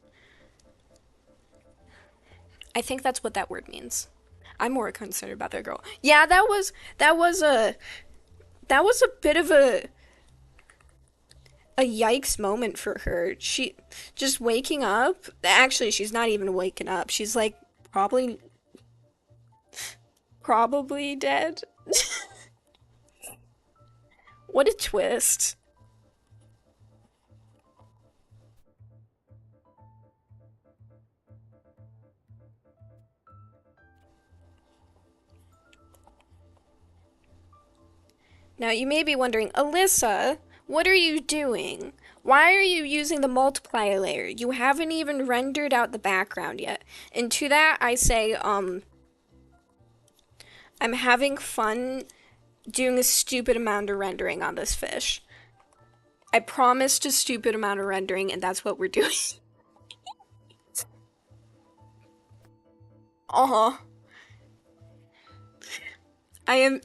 I think that's what that word means. I'm more concerned about that girl. Yeah, that was a bit of a yikes moment for her. She just waking up. Actually, she's not even waking up. She's like probably dead. What a twist. Now, you may be wondering, Alyssa, what are you doing? Why are you using the multiply layer? You haven't even rendered out the background yet. And to that, I say, I'm having fun doing a stupid amount of rendering on this fish. I promised a stupid amount of rendering, and that's what we're doing. Uh-huh. I am.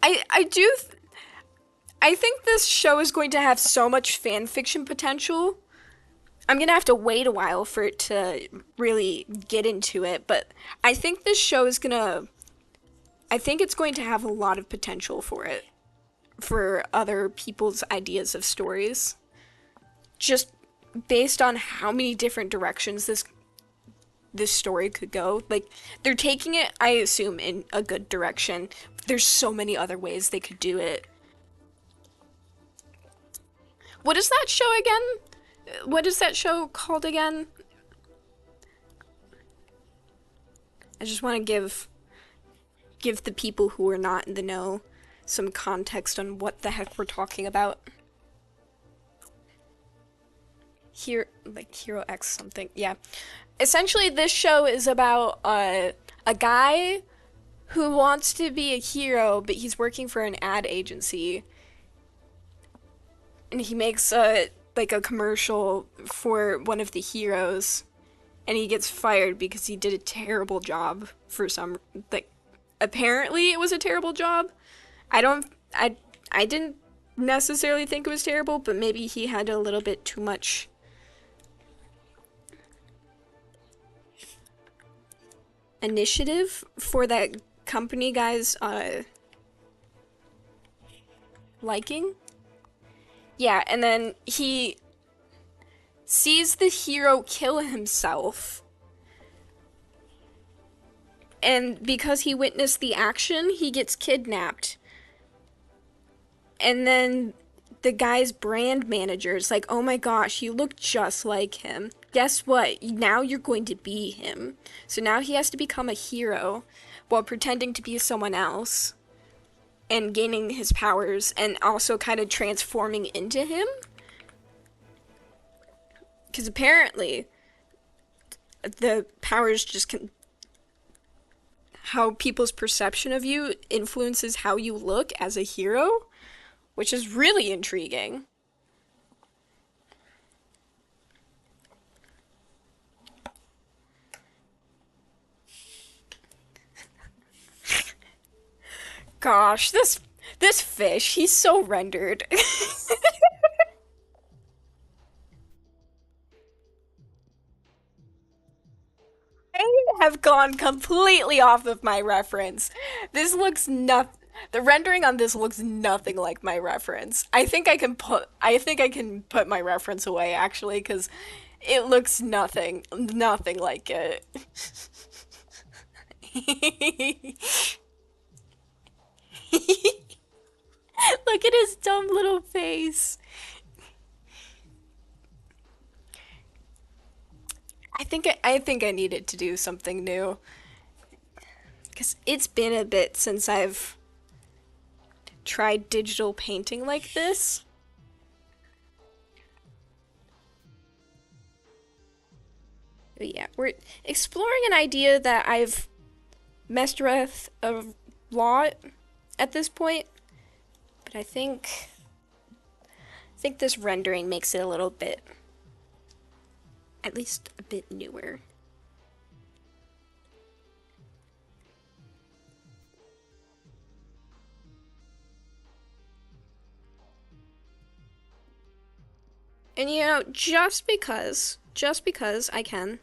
I do. I think this show is going to have so much fan fiction potential. I'm gonna have to wait a while for it to really get into it, but I think this show is gonna. I think it's going to have a lot of potential for it, for other people's ideas of stories. Just based on how many different directions this story could go. Like, they're taking it, I assume, in a good direction. There's so many other ways they could do it. What is that show again? What is that show called again? I just want to give the people who are not in the know some context on what the heck we're talking about. Here, like Hero X something. Yeah. Essentially, this show is about a guy who wants to be a hero, but he's working for an ad agency, and he makes a commercial for one of the heroes, and he gets fired because he did a terrible job for some like. Apparently, it was a terrible job. I don't. I didn't necessarily think it was terrible, but maybe he had a little bit too much initiative for that company guy's liking. Yeah, and then he sees the hero kill himself. And because he witnessed the action, he gets kidnapped. And then the guy's brand manager is like, oh my gosh, you look just like him. Guess what? Now you're going to be him. So now he has to become a hero while pretending to be someone else and gaining his powers and also kind of transforming into him. Because apparently, the powers just can. How people's perception of you influences how you look as a hero, which is really intriguing. Gosh, this fish, he's so rendered. have gone completely off of my reference. This looks nothing. The rendering on this looks nothing like my reference. I think I can put my reference away actually cuz it looks nothing like it. Look at his dumb little face. I think I needed to do something new because it's been a bit since I've tried digital painting like this. But yeah, we're exploring an idea that I've messed with a lot at this point, but I think this rendering makes it a little bit, at least a bit newer. And you know, just because I can,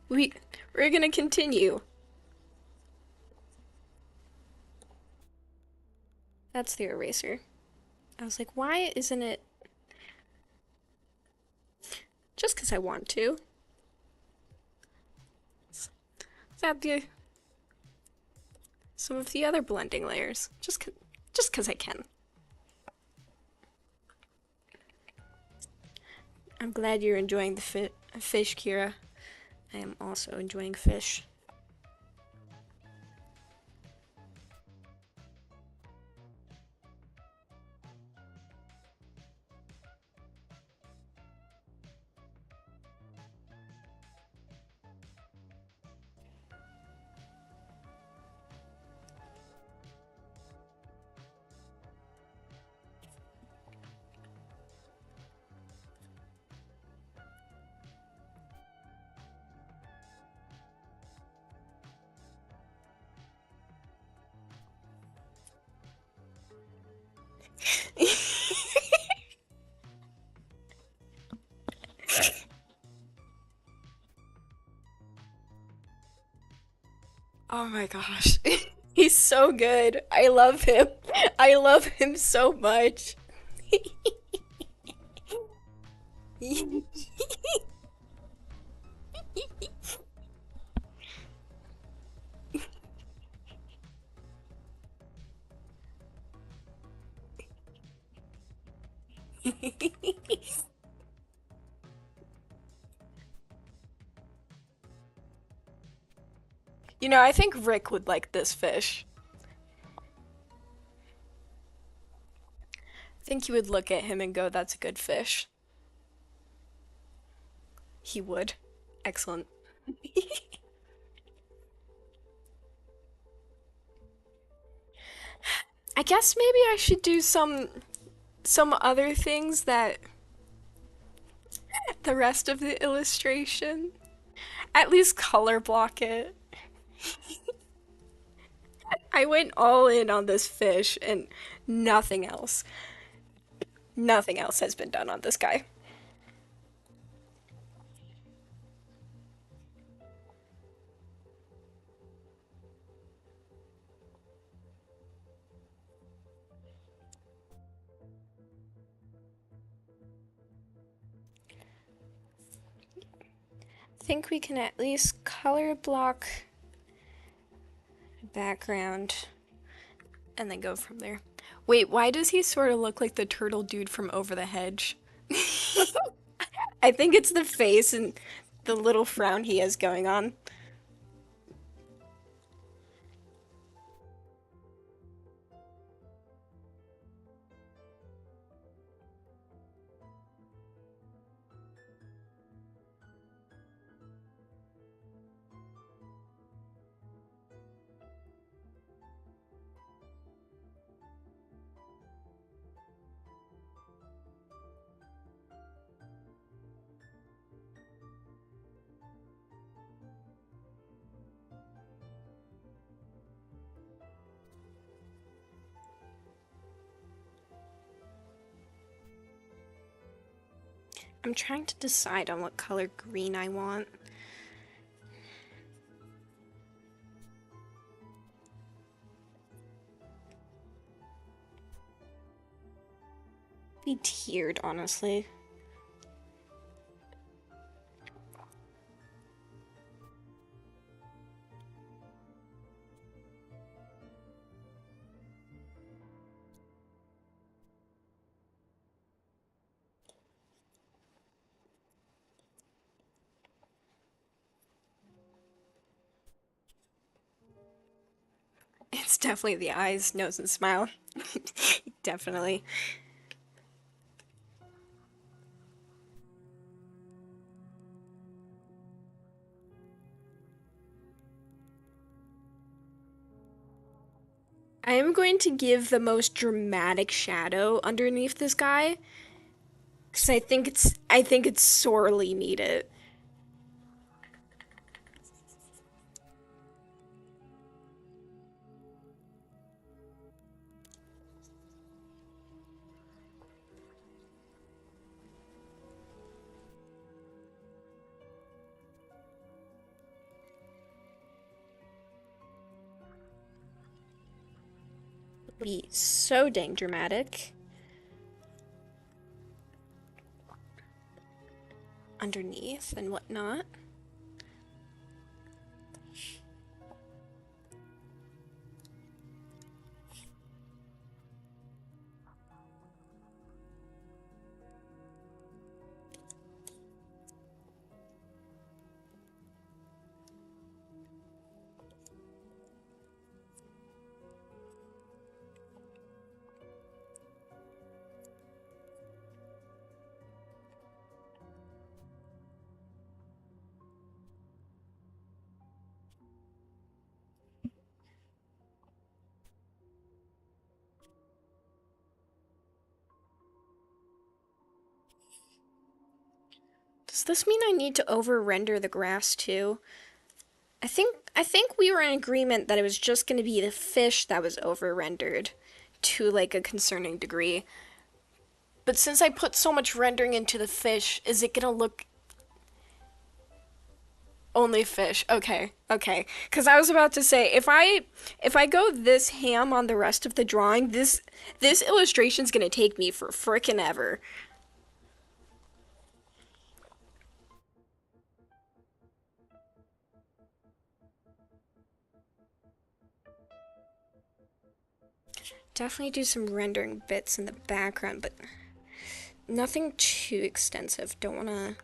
we we're gonna continue. That's the eraser. I was like, why isn't it just because I want to? Let's add the some of the other blending layers. Just because I can. I'm glad you're enjoying the fish, Kira. I am also enjoying fish. Oh my gosh. He's so good. I love him. I love him so much. You know, I think Rick would like this fish. I think he would look at him and go, that's a good fish. He would. Excellent. I guess maybe I should do some other things that the rest of the illustration. At least color block it. I went all in on this fish and nothing else. Nothing else has been done on this guy. I think we can at least color block background and then go from there. Wait, why does he sort of look like the turtle dude from Over the Hedge? I think it's the face and the little frown he has going on. I'm trying to decide on what color green I want. be tiered, honestly. It's definitely the eyes, nose, and smile. Definitely. I am going to give the most dramatic shadow underneath this guy, because I think it's sorely needed. Be so dang dramatic. Underneath and whatnot. Does this mean I need to over-render the grass too? I think we were in agreement that it was just going to be the fish that was over-rendered to like a concerning degree. But since I put so much rendering into the fish, is it going to look only fish? Okay. Okay. Cuz I was about to say if I go this ham on the rest of the drawing, this illustration's going to take me for frickin' ever. Definitely do some rendering bits in the background, but nothing too extensive. Don't want to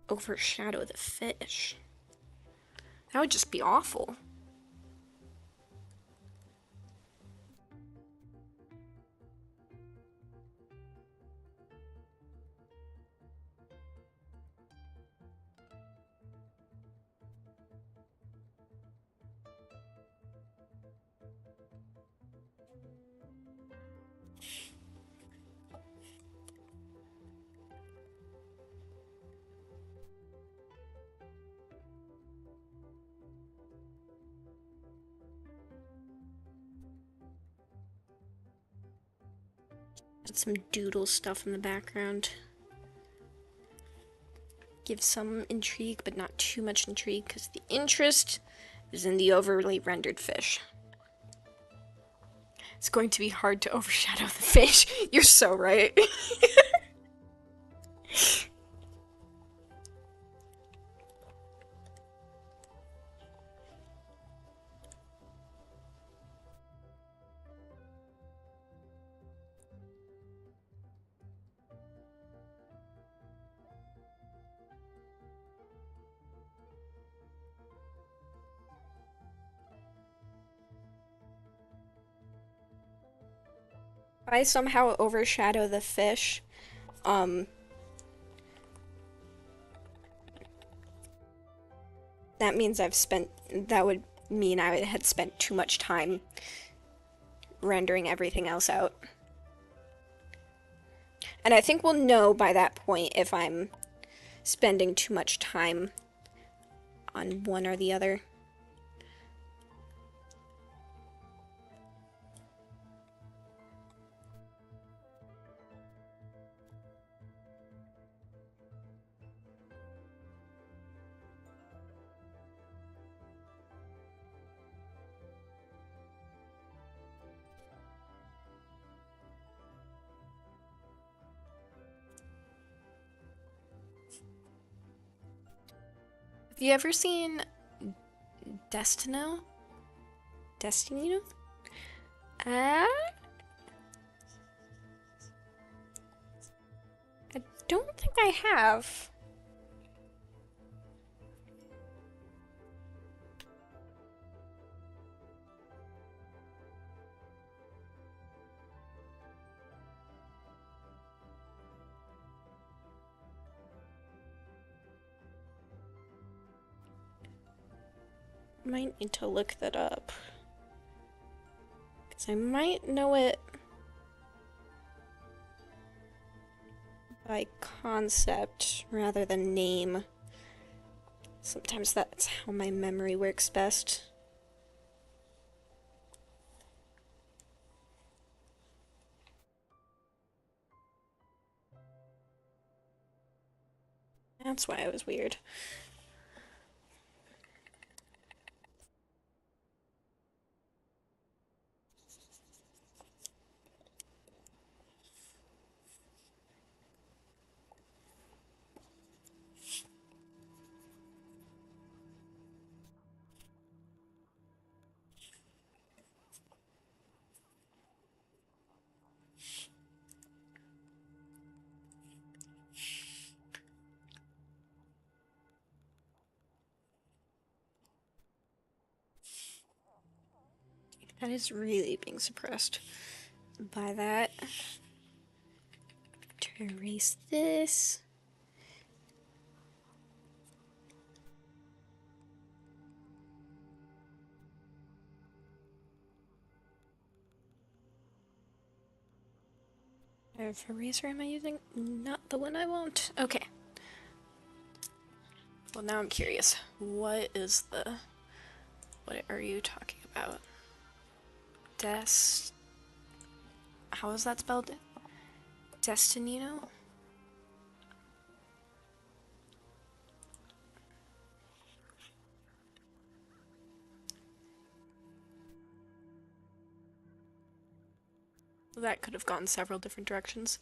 overshadow the fish. That would just be awful. Add some doodle stuff in the background. Give some intrigue, but not too much intrigue, because the interest is in the overly rendered fish. It's going to be hard to overshadow the fish. You're so right. If I somehow overshadow the fish, um, that would mean I had spent too much time rendering everything else out. And I think we'll know by that point if I'm spending too much time on one or the other. Have you ever seen Destino? Destinino? I don't think I have. Might need to look that up. Because I might know it by concept rather than name. Sometimes that's how my memory works best. That's why I was weird. That is really being suppressed by that. To erase this. What eraser am I using? Not the one I want. Okay. Well, now I'm curious. What are you talking about? How is that spelled? Destinino? That could have gone several different directions.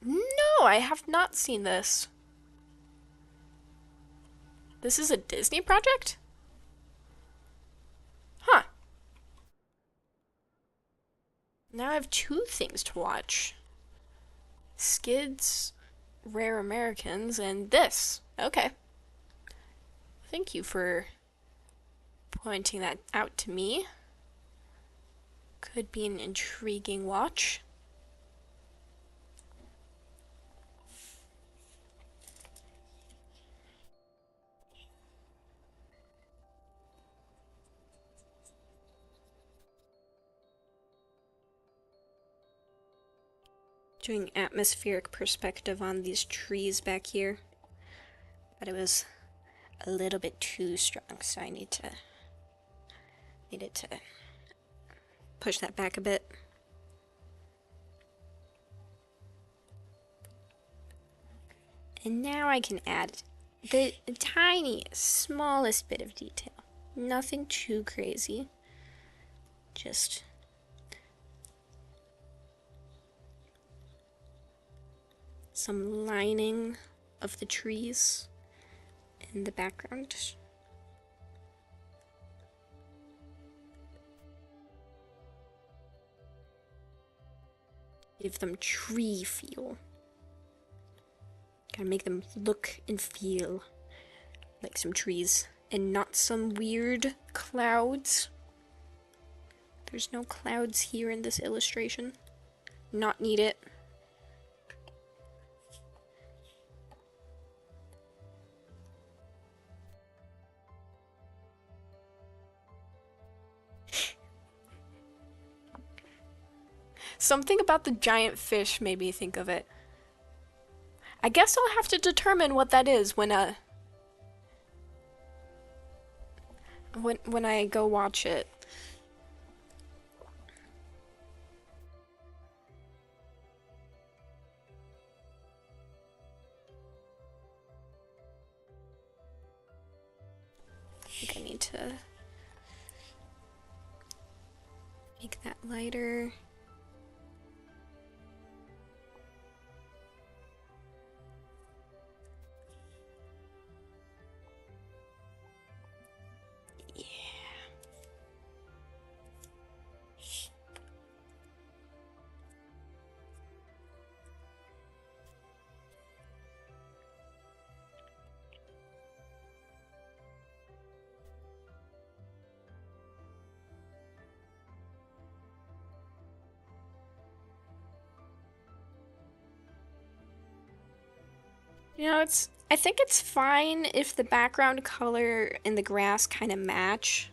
No, I have not seen this. This is a Disney project? Huh. Now I have two things to watch. Skids, Rare Americans, and this. Okay. Thank you for pointing that out to me. Could be an intriguing watch. Doing atmospheric perspective on these trees back here. But it was a little bit too strong, so I needed to push that back a bit. And now I can add the tiny, smallest bit of detail. Nothing too crazy. Just some lining of the trees in the background. Give them tree feel. Gotta make them look and feel like some trees and not some weird clouds. There's no clouds here in this illustration. Not need it. Something about the giant fish made me think of it. I guess I'll have to determine what that is when I go watch it. I think I need to make that lighter. I think it's fine if the background color and the grass kind of match.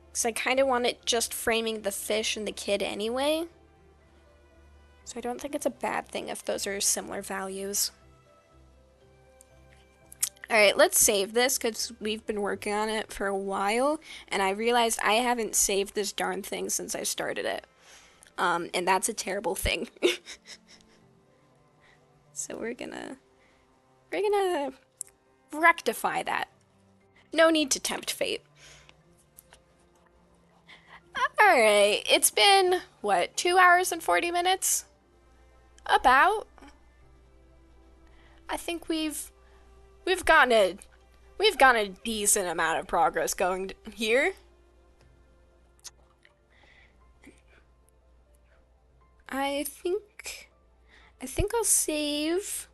Because I kind of want it just framing the fish and the kid anyway. So I don't think it's a bad thing if those are similar values. Alright, let's save this because we've been working on it for a while, and I realized I haven't saved this darn thing since I started it. And that's a terrible thing. So we're gonna rectify that. No need to tempt fate. Alright, it's been, what, 2 hours and 40 minutes? About. I think we've gotten a decent amount of progress going here. I think I'll save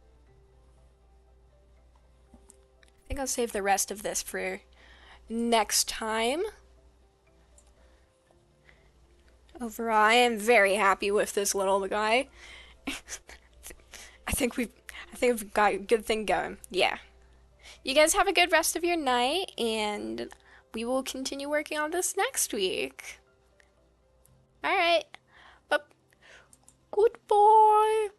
the rest of this for next time. Overall, I am very happy with this little guy. I think we've got a good thing going. Yeah. You guys have a good rest of your night, and we will continue working on this next week. All right. Goodbye.